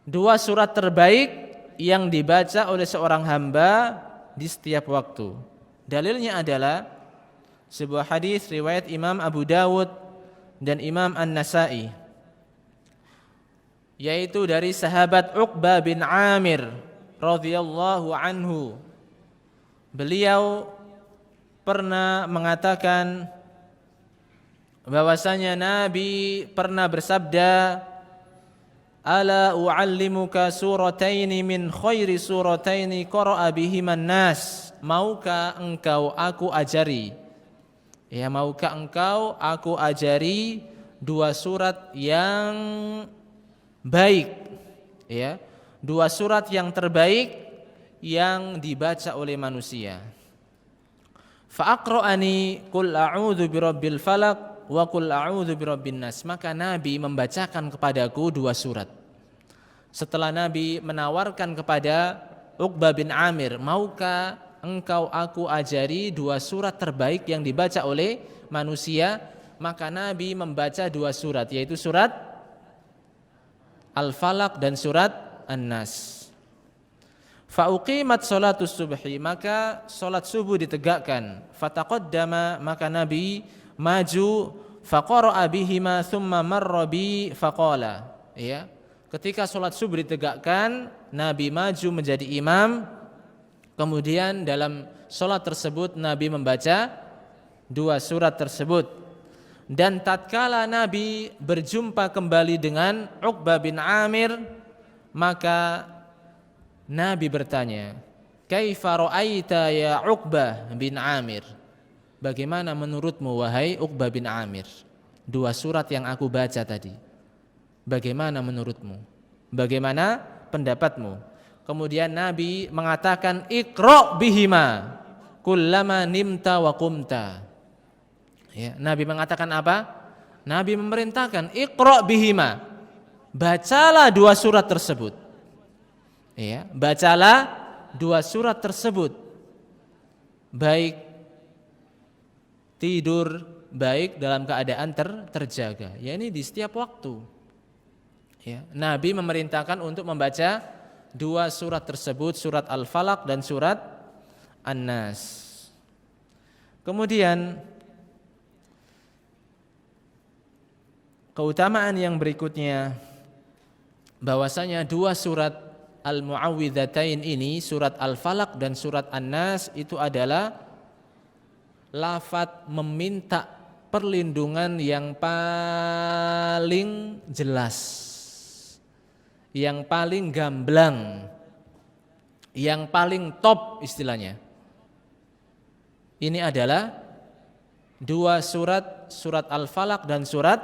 2 surat terbaik yang dibaca oleh seorang hamba di setiap waktu. Dalilnya adalah sebuah hadis riwayat Imam Abu Dawud dan Imam An-Nasa'i, yaitu dari sahabat Uqbah bin Amir radhiyallahu anhu. Beliau pernah mengatakan bahwasanya Nabi pernah bersabda, "Ala u'allimuka surataini min khairi surataini qara'a bihiman nas." Maukah engkau aku ajari? Ya, maukah engkau aku ajari 2 surat yang baik, ya, 2 surat yang terbaik yang dibaca oleh manusia. Fa aqra'ani qul a'udzu birabbil falaq wa qul a'udzu birabbin nas. Maka Nabi membacakan kepadaku 2 surat. Setelah Nabi menawarkan kepada Uqbah bin Amir, maukah engkau aku ajari 2 surat terbaik yang dibaca oleh manusia? Maka Nabi membaca 2 surat, yaitu surat Al-Falaq dan surat An-Nas. Fa uqimat sholatus subhi, maka salat subuh ditegakkan. Fataqaddama, maka Nabi maju. Faqara'a bihima thumma marra bi faqala. Ya, ketika salat subuh ditegakkan, Nabi maju menjadi imam. Kemudian dalam salat tersebut Nabi membaca 2 surat tersebut. Dan tatkala Nabi berjumpa kembali dengan Uqbah bin Amir, maka Nabi bertanya, "Kaifa ra'aita ya Uqbah bin Amir?" Bagaimana menurutmu wahai Uqbah bin Amir 2 surat yang aku baca tadi? Bagaimana menurutmu? Bagaimana pendapatmu? Kemudian Nabi mengatakan, "Iqra' bihima kullama nimta wa qumta." Ya, Nabi mengatakan apa? Nabi memerintahkan, "Iqra' bihima." Bacalah 2 surat tersebut. Ya, bacalah 2 surat tersebut. Baik tidur, baik dalam keadaan terjaga. Ya, ini di setiap waktu. Ya, Nabi memerintahkan untuk membaca 2 surat tersebut, surat Al-Falaq dan surat An-Nas. Kemudian keutamaan yang berikutnya, bahwasanya dua surat Al-Mu'awwidzatain ini, surat Al-Falaq dan surat An-Nas, itu adalah lafadz meminta perlindungan yang paling jelas, yang paling gamblang, yang paling top istilahnya. Ini adalah dua surat, surat Al-Falaq dan surat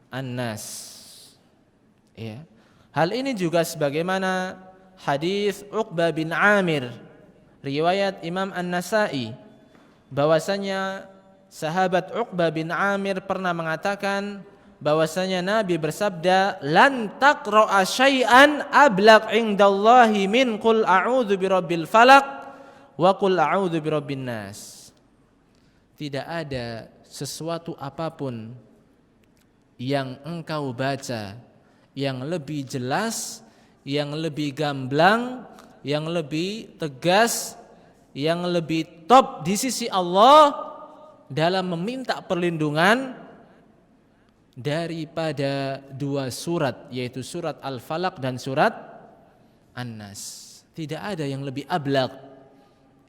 An-Nas. Ya. Hal ini juga sebagaimana hadis Uqbah bin Amir, riwayat Imam An-Nasa'i, bahwasanya sahabat Uqbah bin Amir pernah mengatakan bahwasanya Nabi bersabda, "Lan taqra'a syai'an ablaq 'indallahi min qul a'udzu birabbil falaq wa qul a'udzu birabbin nas." Tidak ada sesuatu apapun yang engkau baca yang lebih jelas, yang lebih gamblang, yang lebih tegas, yang lebih top di sisi Allah dalam meminta perlindungan daripada dua surat, yaitu surat Al-Falaq dan surat An-Nas. Tidak ada yang lebih ablaq,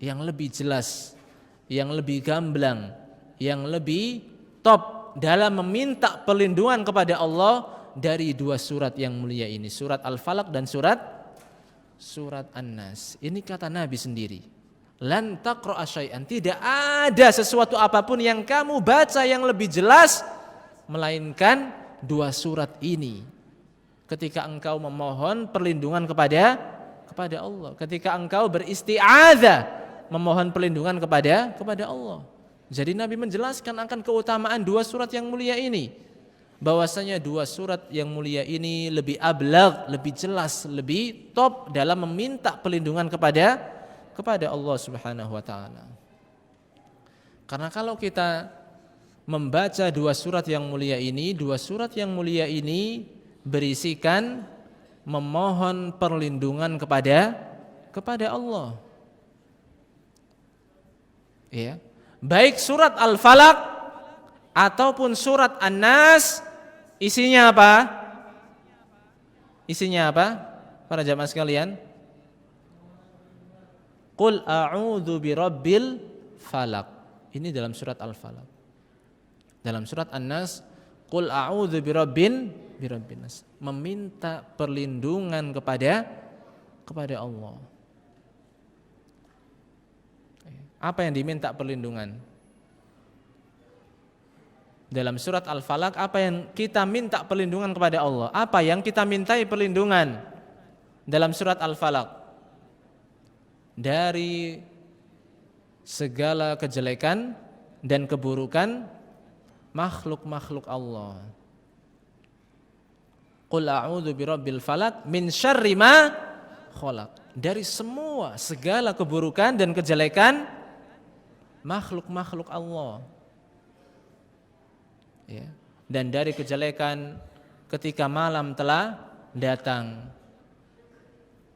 yang lebih jelas, yang lebih gamblang, yang lebih top dalam meminta perlindungan kepada Allah dari dua surat yang mulia ini, surat Al-Falaq dan surat An-Nas. Ini kata Nabi sendiri. Lan taqra'a syai'an, tidak ada sesuatu apapun yang kamu baca yang lebih jelas melainkan dua surat ini ketika engkau memohon perlindungan kepada Allah, ketika engkau beristi'adzah memohon perlindungan kepada Allah. Jadi Nabi menjelaskan akan keutamaan dua surat yang mulia ini, bahwasanya dua surat yang mulia ini lebih ablaq, lebih jelas, lebih top dalam meminta perlindungan kepada Allah Subhanahu wa taala. Karena kalau kita membaca dua surat yang mulia ini, dua surat yang mulia ini berisikan memohon perlindungan kepada Allah. Ya. Baik surat Al-Falaq ataupun surat An-Nas, isinya apa? Isinya apa? Para jamaah sekalian, Qul a'udzu birabbil falaq. Ini dalam surat Al-Falaq. Dalam surat An-Nas, Qul a'udzu birabbin nas. Meminta perlindungan kepada Allah. Apa yang diminta perlindungan? Dalam surat Al-Falaq, apa yang kita minta perlindungan kepada Allah? Apa yang kita mintai perlindungan dalam surat Al-Falaq? Dari segala kejelekan dan keburukan makhluk-makhluk Allah. Qul a'udzu birabbil falaq min syarri ma khalaq. Dari semua segala keburukan dan kejelekan makhluk-makhluk Allah. Ya. Dan dari kejelekan ketika malam telah datang.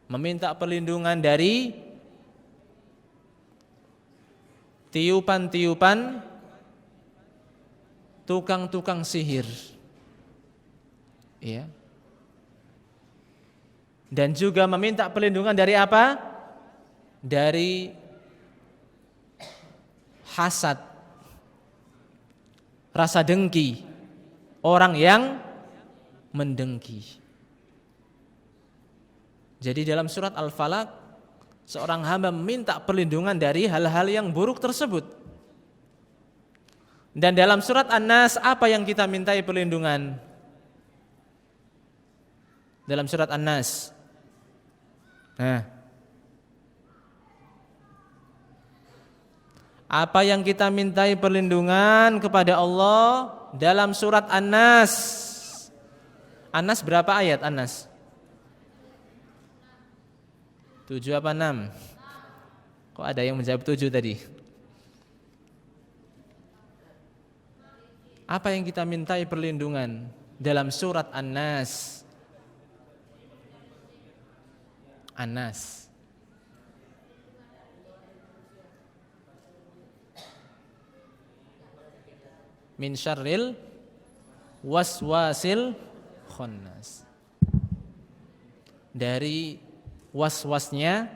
Meminta perlindungan dari tiupan-tiupan tukang-tukang sihir. Ya. Dan juga meminta perlindungan dari apa? Dari hasad, rasa dengki, orang yang mendengki. Jadi dalam surat Al-Falaq, seorang hamba meminta perlindungan dari hal-hal yang buruk tersebut. Dan dalam surat An-Nas, apa yang kita mintai perlindungan? Dalam surat An-Nas, apa yang kita mintai perlindungan kepada Allah dalam surat An-Nas? An-Nas berapa ayat An-Nas? 7 apa 6? Kok ada yang menjawab 7 tadi? Apa yang kita mintai perlindungan dalam surat An-Nas? An-Nas. min syarril waswasil khannas. Dari waswasnya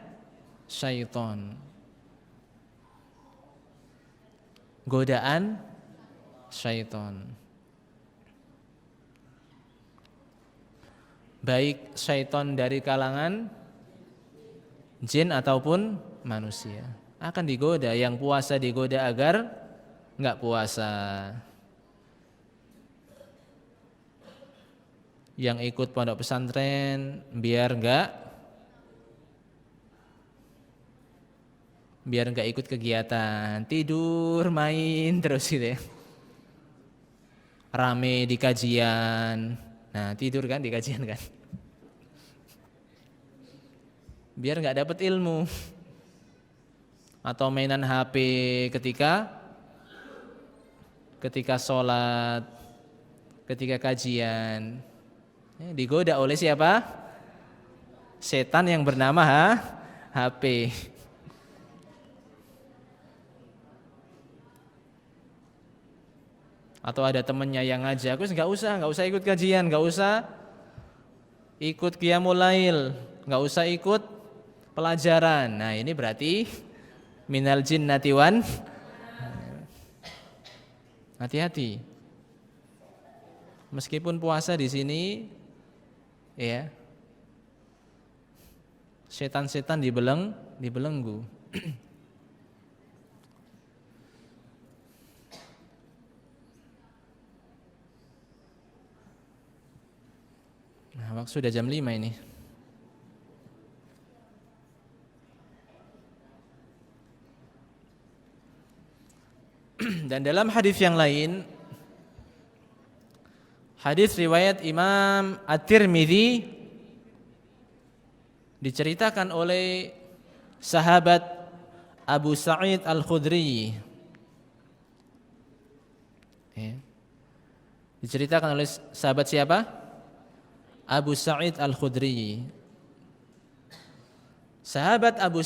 syaitan. Godaan syaitan. Baik syaitan dari kalangan jin ataupun manusia. Akan digoda, yang puasa digoda agar enggak puasa. Yang ikut pondok pesantren biar enggak ikut kegiatan, tidur, main terus gitu ya. Rame di kajian. Nah, tidur kan di kajian kan. Biar enggak dapat ilmu. Atau mainan HP ketika sholat, ketika kajian. Digoda oleh siapa? Setan yang bernama HP. Atau ada temennya yang ngajak, nggak usah ikut kajian, nggak usah ikut qiyamul lail, nggak usah ikut pelajaran. Nah, ini berarti minal jinnati wan. Hati-hati. Meskipun puasa di sini ya, setan-setan dibelenggu. Nah, waktu sudah jam 5 ini. Dan dalam hadis yang lain, hadis riwayat Imam At-Tirmidzi, diceritakan oleh sahabat Abu Sa'id Al-Khudri. Diceritakan oleh sahabat siapa? Abu Sa'id Al-Khudri. Sahabat Abu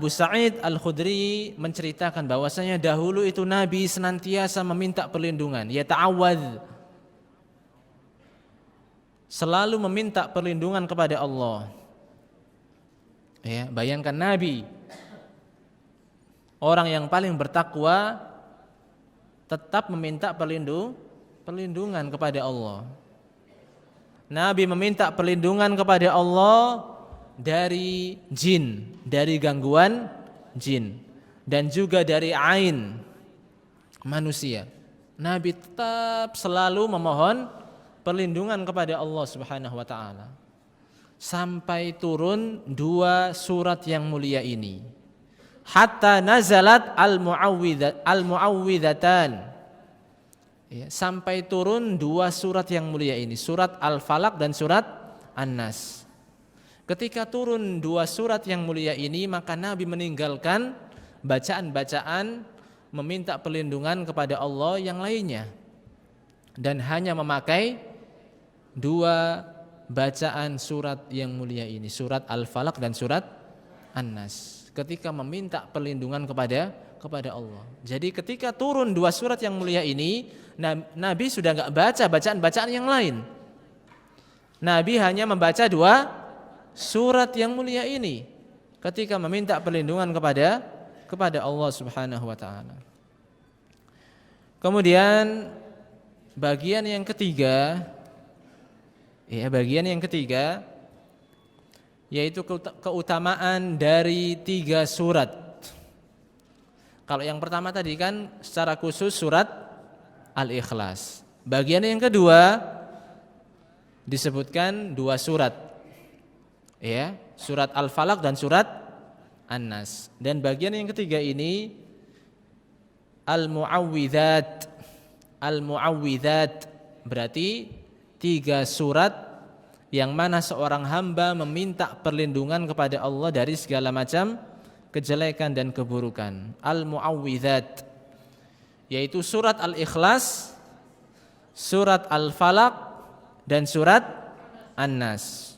Sa'id Al-Khudri menceritakan bahwasanya dahulu itu Nabi senantiasa meminta perlindungan, yata'awwadz, selalu meminta perlindungan kepada Allah. Ya, bayangkan Nabi, orang yang paling bertakwa, tetap meminta perlindungan kepada Allah. Nabi meminta perlindungan kepada Allah dari jin, dari gangguan jin, dan juga dari ain manusia. Nabi tetap selalu memohon perlindungan kepada Allah Subhanahu wa taala. Sampai turun 2 surat yang mulia ini. Hatta nazalat al-mu'awwidhatan. Ya, sampai turun 2 surat yang mulia ini, surat Al-Falaq dan surat An-Nas. Ketika turun 2 surat yang mulia ini, maka Nabi meninggalkan bacaan-bacaan meminta perlindungan kepada Allah yang lainnya, dan hanya memakai 2 bacaan surat yang mulia ini, surat Al-Falaq dan surat An-Nas, ketika meminta perlindungan kepada Allah. Jadi ketika turun 2 surat yang mulia ini, Nabi sudah enggak baca bacaan-bacaan yang lain. Nabi hanya membaca 2 surat yang mulia ini ketika meminta perlindungan kepada Allah Subhanahu wa taala. Kemudian bagian yang ketiga, yaitu keutamaan dari 3 surat. Kalau yang pertama tadi kan secara khusus surat Al-Ikhlas. Bagian yang kedua disebutkan 2 surat. Ya, surat Al-Falaq dan surat An-Nas. Dan bagian yang ketiga ini Al-Mu'awwidhat. Al-Mu'awwidhat berarti 3 surat yang mana seorang hamba meminta perlindungan kepada Allah dari segala macam kejelekan dan keburukan. Al-Mu'awwidhat, yaitu surat Al-Ikhlas, surat Al-Falaq dan surat An-Nas.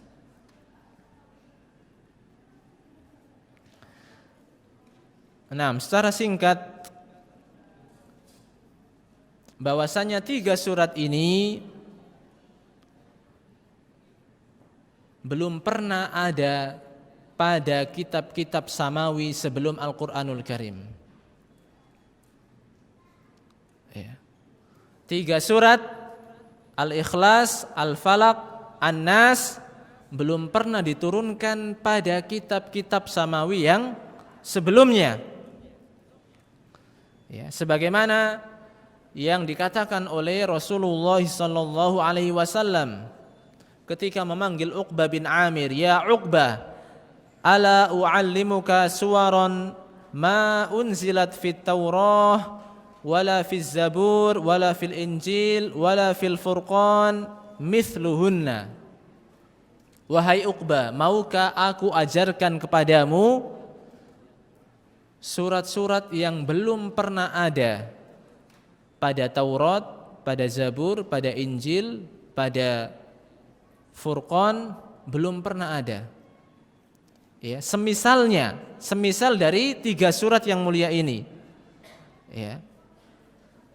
Secara singkat bahwasanya 3 surat ini belum pernah ada pada kitab-kitab samawi sebelum Al-Qur'anul Karim. Ya. 3 surat Al-Ikhlas, Al-Falaq, An-Nas belum pernah diturunkan pada kitab-kitab samawi yang sebelumnya. Ya, sebagaimana yang dikatakan oleh Rasulullah sallallahu alaihi wasallam ketika memanggil Uqbah bin Amir, "Ya Uqbah, ala u'allimuka suwaran ma unzilat fit Taurah wala fil Zabur wala fil Injil wala fil Furqan mithluhunna." Wahai Uqbah, maukah aku ajarkan kepadamu surat-surat yang belum pernah ada pada Taurat, pada Zabur, pada Injil, pada Furqan, belum pernah ada. Ya, semisal dari 3 surat yang mulia ini. Ya.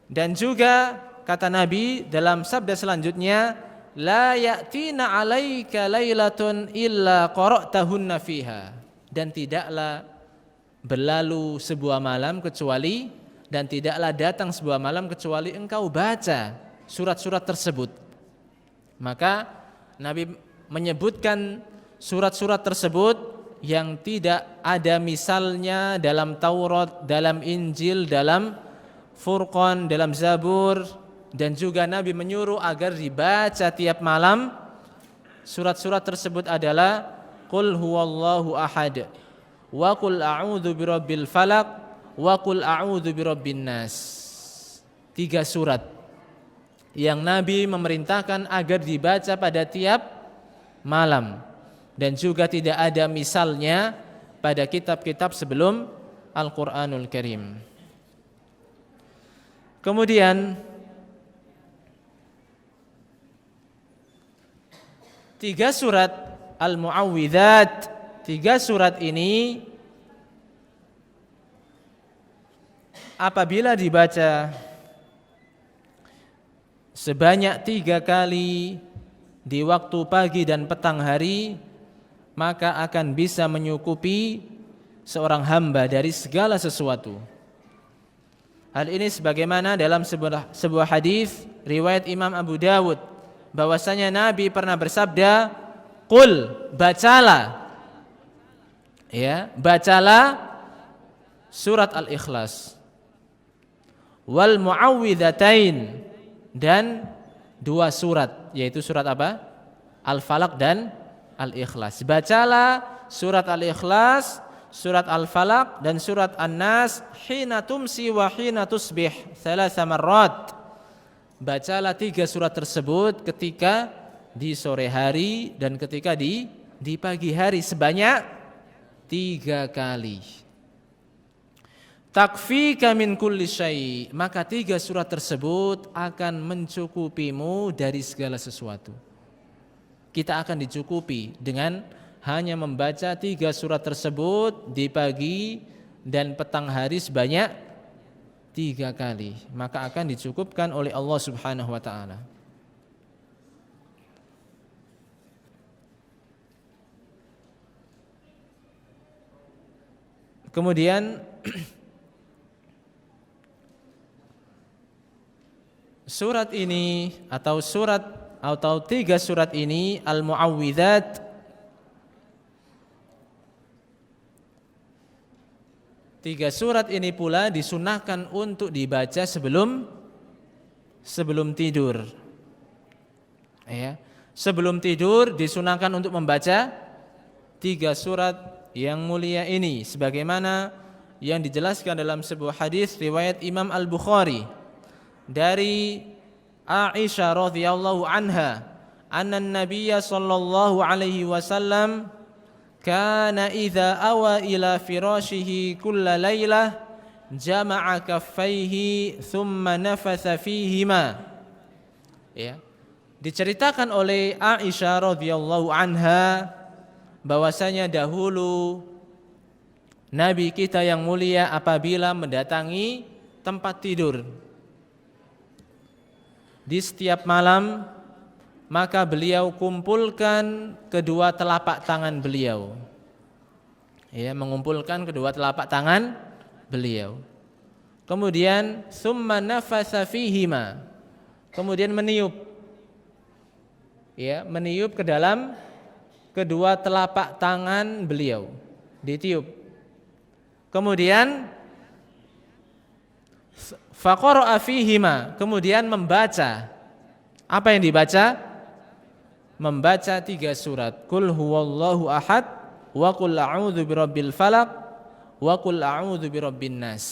Dan juga kata Nabi dalam sabda selanjutnya, la ya'tina 'alaika lailatun illa qara'tahunna fiha. Dan tidaklah berlalu sebuah malam kecuali dan tidaklah datang sebuah malam kecuali engkau baca surat-surat tersebut. Maka Nabi menyebutkan surat-surat tersebut yang tidak ada misalnya dalam Taurat, dalam Injil, dalam Furqan, dalam Zabur, dan juga Nabi menyuruh agar dibaca tiap malam. Surat-surat tersebut adalah Qul huwallahu ahad, wa qul a'udzu birabbil falaq, wa qul a'udzu birabbin nas. 3 surat yang Nabi memerintahkan agar dibaca pada tiap malam, dan juga tidak ada misalnya pada kitab-kitab sebelum Al-Qur'anul Karim. Kemudian 3 surat Al-Mu'awwidzat, 3 surat ini apabila dibaca sebanyak 3 kali di waktu pagi dan petang hari, maka akan bisa menyukupi seorang hamba dari segala sesuatu. Hal ini sebagaimana dalam sebuah hadis riwayat Imam Abu Dawud, bahwasanya Nabi pernah bersabda, "Qul, bacalah, ya, bacalah surat Al-Ikhlas, wal Mu'awwidzatain, dan 2 surat, yaitu surat apa? Al-Falaq dan Al-Ikhlas. Bacalah surat Al-Ikhlas, surat Al-Falaq dan surat An-Nas hina tumsi wa hina tusbih 3 marrat. Bacalah 3 surat tersebut ketika di sore hari dan ketika di pagi hari sebanyak 3 kali. Takfika min kulli syai', maka 3 surat tersebut akan mencukupimu dari segala sesuatu. Kita akan dicukupi dengan hanya membaca 3 surat tersebut di pagi dan petang hari sebanyak 3 kali, maka akan dicukupkan oleh Allah Subhanahu wa taala. Kemudian surat ini atau 3 surat ini Al-Mu'awwidzat, 3 surat ini pula disunahkan untuk dibaca sebelum tidur. Ya, sebelum tidur disunahkan untuk membaca 3 surat yang mulia ini, sebagaimana yang dijelaskan dalam sebuah hadis riwayat Imam Al-Bukhari dari Aisyah radhiyallahu anha, anna an-nabiyya sallallahu alaihi wasallam kana idza awa ila firashihi kulla lailah jama'a kaffaihi thumma nafatha fihima. Ya. Diceritakan oleh Aisyah radhiyallahu anha bahwasanya dahulu Nabi kita yang mulia apabila mendatangi tempat tidur, di setiap malam, maka beliau kumpulkan kedua telapak tangan beliau. Ya, mengumpulkan kedua telapak tangan beliau. Kemudian summa nafasa fihima. Kemudian meniup. Ya, meniup ke dalam kedua telapak tangan beliau, ditiup. Kemudian faqara'a fihima, kemudian membaca. Apa yang dibaca? Membaca 3 surat. Qul huwallahu ahad, wa qul a'udzu birabbil falaq, wa qul a'udzu birabbin nas.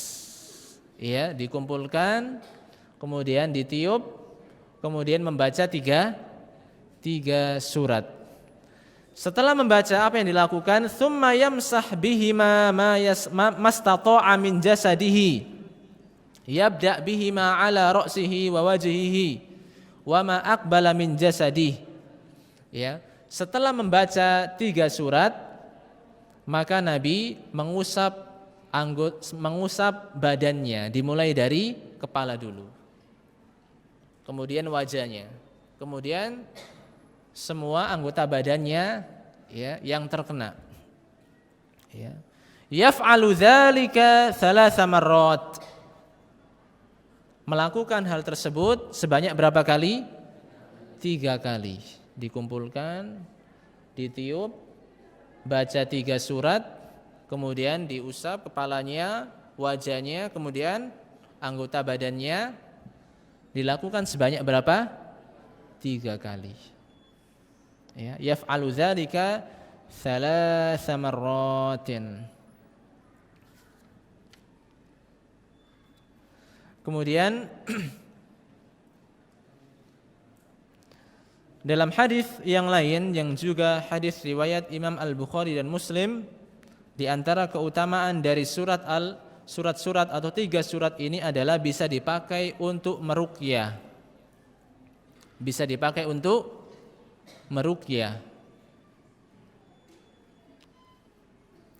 Ya, dikumpulkan, kemudian ditiup, kemudian membaca 3 surat. Setelah membaca, apa yang dilakukan? Tsumma yamsah bihima mastata'a min jasadihi. Yabda' bihima ala ra'sihi wa wajhihi wa ma aqbala min jasadihi. Ya, setelah membaca 3 surat, maka Nabi mengusap badannya, dimulai dari kepala dulu. Kemudian wajahnya. Kemudian semua anggota badannya, ya, yang terkena. Ya. Yaf'alu dzalika 3 marrat. Melakukan hal tersebut sebanyak berapa kali? 3 kali. Dikumpulkan, ditiup, baca 3 surat, kemudian diusap kepalanya, wajahnya, kemudian anggota badannya. Dilakukan sebanyak berapa? 3 kali. Ya, yaf'alu dzalika 3 marratin. Kemudian dalam hadis yang lain yang juga hadis riwayat Imam Al-Bukhari dan Muslim, di antara keutamaan dari surat-surat atau 3 surat ini adalah bisa dipakai untuk meruqyah. Bisa dipakai untuk meruqyah.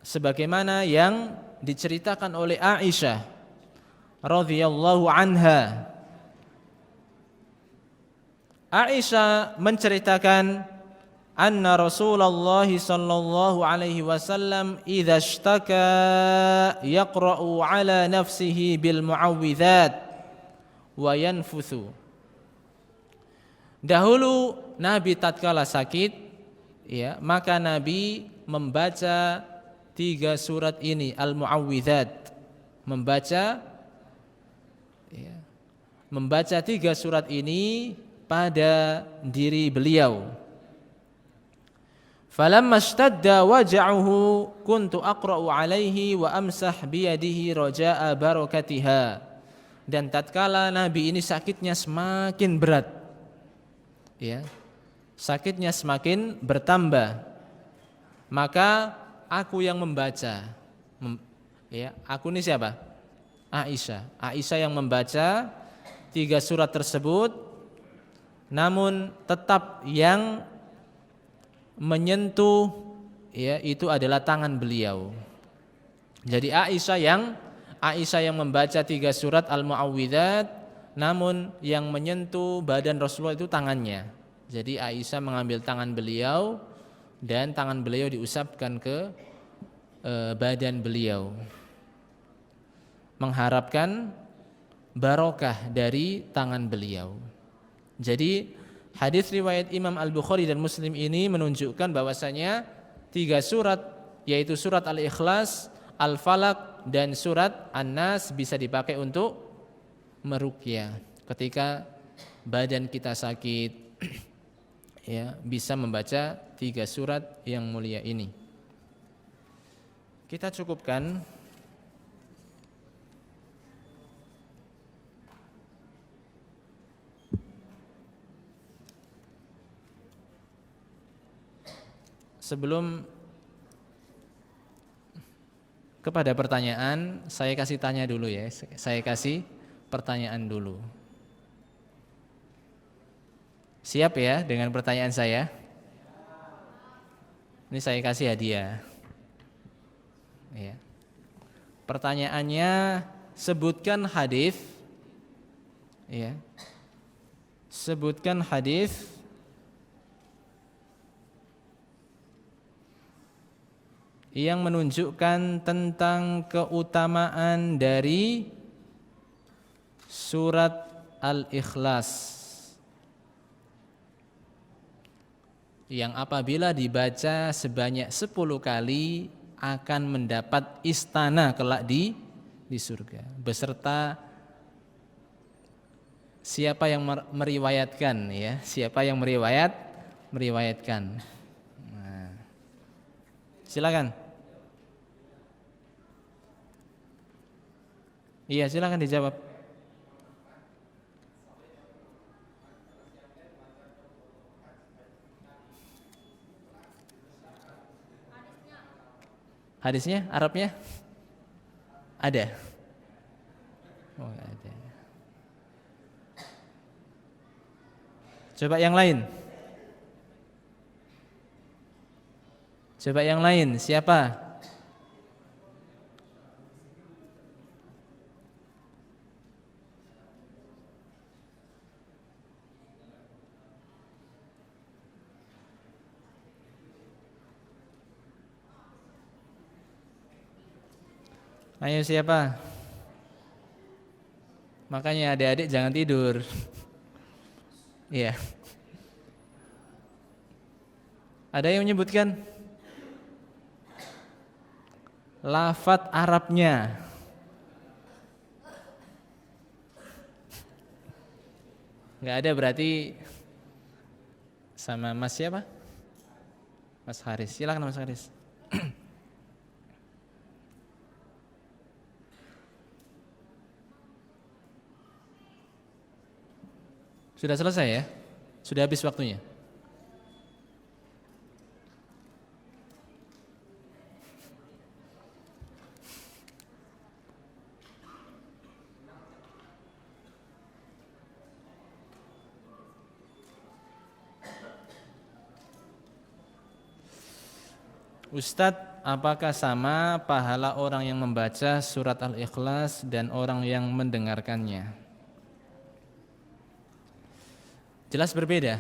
Sebagaimana yang diceritakan oleh Aisyah radhiyallahu anha. Aisyah menceritakan anna Rasulullah sallallahu alaihi wasallam idza ishtaka yaqra'u ala nafsihi bil mu'awwidzat wa yanfuthu. Dahulu Nabi tatkala sakit, ya, maka Nabi membaca 3 surat ini, al-mu'awwidzat. Membaca 3 surat ini pada diri beliau. Falamma ishtadda waj'uhu kuntu aqra'u alaihi wa amsah biyadihi raja'a barakatiha. Dan tatkala Nabi ini sakitnya semakin berat, ya, sakitnya semakin bertambah, maka aku yang membaca. Ya, aku ini siapa? Aisyah yang membaca 3 surat tersebut, namun tetap yang menyentuh, ya, itu adalah tangan beliau. Jadi Aisyah yang membaca 3 surat Al-Mu'awwidzat, namun yang menyentuh badan Rasulullah itu tangannya. Jadi Aisyah mengambil tangan beliau dan tangan beliau diusapkan ke badan beliau, mengharapkan barokah dari tangan beliau. Jadi hadis riwayat Imam Al-Bukhari dan Muslim ini menunjukkan bahwasanya 3 surat, yaitu surat Al-Ikhlas, Al-Falaq dan surat An-Nas bisa dipakai untuk meruqyah. Ketika badan kita sakit, ya, bisa membaca 3 surat yang mulia ini. Kita cukupkan. Sebelum kepada pertanyaan, saya kasih tanya dulu, ya. Saya kasih pertanyaan dulu. Siap ya dengan pertanyaan saya? Ini saya kasih hadiah. Ya. Pertanyaannya, sebutkan hadis, ya, sebutkan hadis yang menunjukkan tentang keutamaan dari surat Al-Ikhlas yang apabila dibaca sebanyak 10 kali akan mendapat istana kelak di surga beserta siapa yang meriwayatkan ya, siapa yang meriwayatkan. Nah, silakan. Iya, silakan dijawab. Hadisnya, Arabnya? Ada? Oh, ada. Coba yang lain. Coba yang lain, siapa? Ayo siapa? Makanya adik-adik jangan tidur. Iya. Ada yang menyebutkan lafadz Arabnya. Enggak ada berarti sama Mas siapa? Mas Haris. Silakan Mas Haris. Sudah selesai ya? Sudah habis waktunya? Ustadz, apakah sama pahala orang yang membaca surat Al-Ikhlas dan orang yang mendengarkannya? Jelas berbeda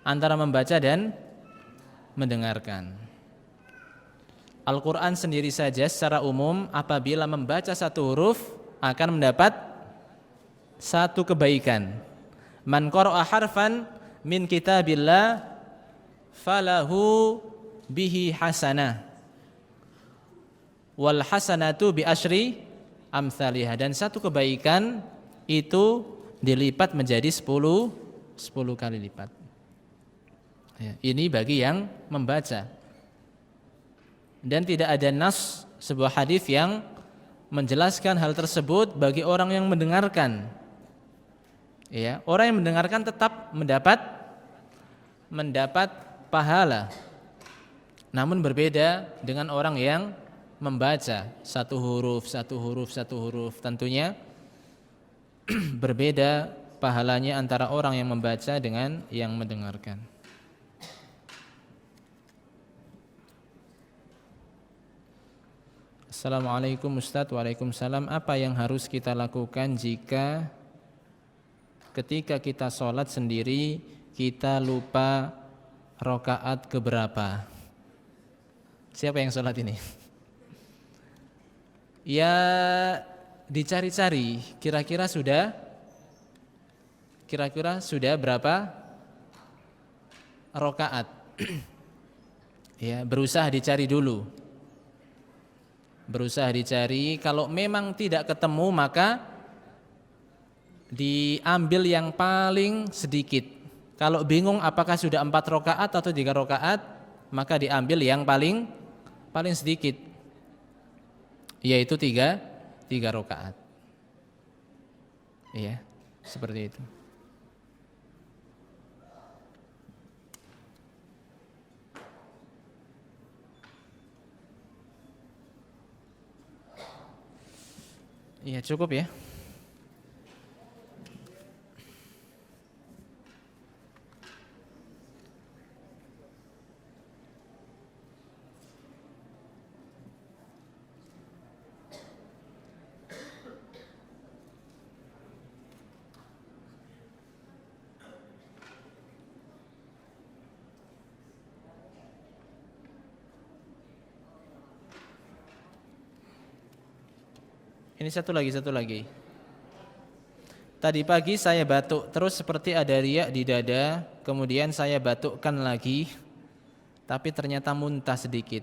antara membaca dan mendengarkan. Al-Quran sendiri saja secara umum apabila membaca satu huruf akan mendapat satu kebaikan. Man qara'a harfan min kitabillah falahu bihi hasanah wal hasanatu bi asyri amsalihah, dan satu kebaikan itu dilipat menjadi 10 kali lipat. Ya, ini bagi yang membaca. Dan tidak ada nas sebuah hadis yang menjelaskan hal tersebut bagi orang yang mendengarkan. Ya, orang yang mendengarkan tetap mendapat pahala. Namun berbeda dengan orang yang membaca satu huruf, tentunya berbeda pahalanya antara orang yang membaca dengan yang mendengarkan. Assalamualaikum Ustadz. Waalaikumsalam. Apa yang harus kita lakukan jika ketika kita sholat sendiri kita lupa rakaat keberapa? Siapa yang sholat ini? Ya dicari-cari kira-kira sudah berapa rakaat. Ya, berusaha dicari dulu. Berusaha dicari, kalau memang tidak ketemu maka diambil yang paling sedikit. Kalau bingung apakah sudah 4 rakaat atau 3 rakaat, maka diambil yang paling sedikit, yaitu 3 rakaat. Iya, seperti itu. Iya, cukup ya. Ini satu lagi. Tadi pagi saya batuk terus seperti ada riak di dada, kemudian saya batukkan lagi, tapi ternyata muntah sedikit.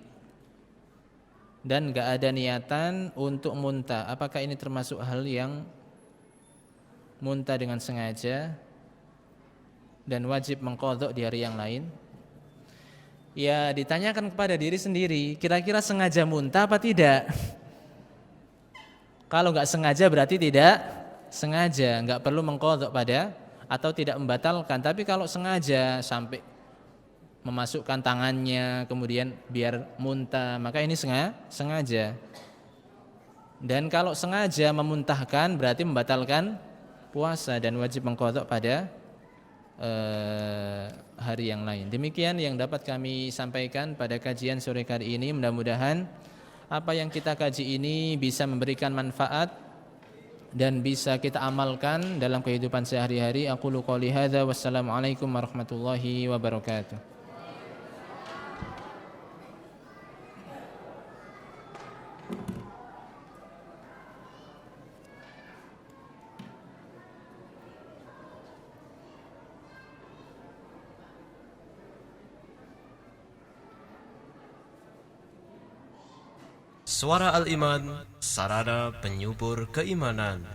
Dan enggak ada niatan untuk muntah. Apakah ini termasuk hal yang muntah dengan sengaja dan wajib mengqadha di hari yang lain? Ya, ditanyakan kepada diri sendiri, kira-kira sengaja muntah apa tidak? Kalau enggak sengaja berarti tidak sengaja, enggak perlu mengqadha pada atau tidak membatalkan. Tapi kalau sengaja sampai memasukkan tangannya kemudian biar muntah, maka ini sengaja. Dan kalau sengaja memuntahkan berarti membatalkan puasa dan wajib mengqadha pada hari yang lain. Demikian yang dapat kami sampaikan pada kajian sore kali ini. Mudah-mudahan apa yang kita kaji ini bisa memberikan manfaat dan bisa kita amalkan dalam kehidupan sehari-hari. Aqulu qouli hadza wassalamualaikum warahmatullahi wabarakatuh. Suara Al-Iman, sarana penyubur keimanan.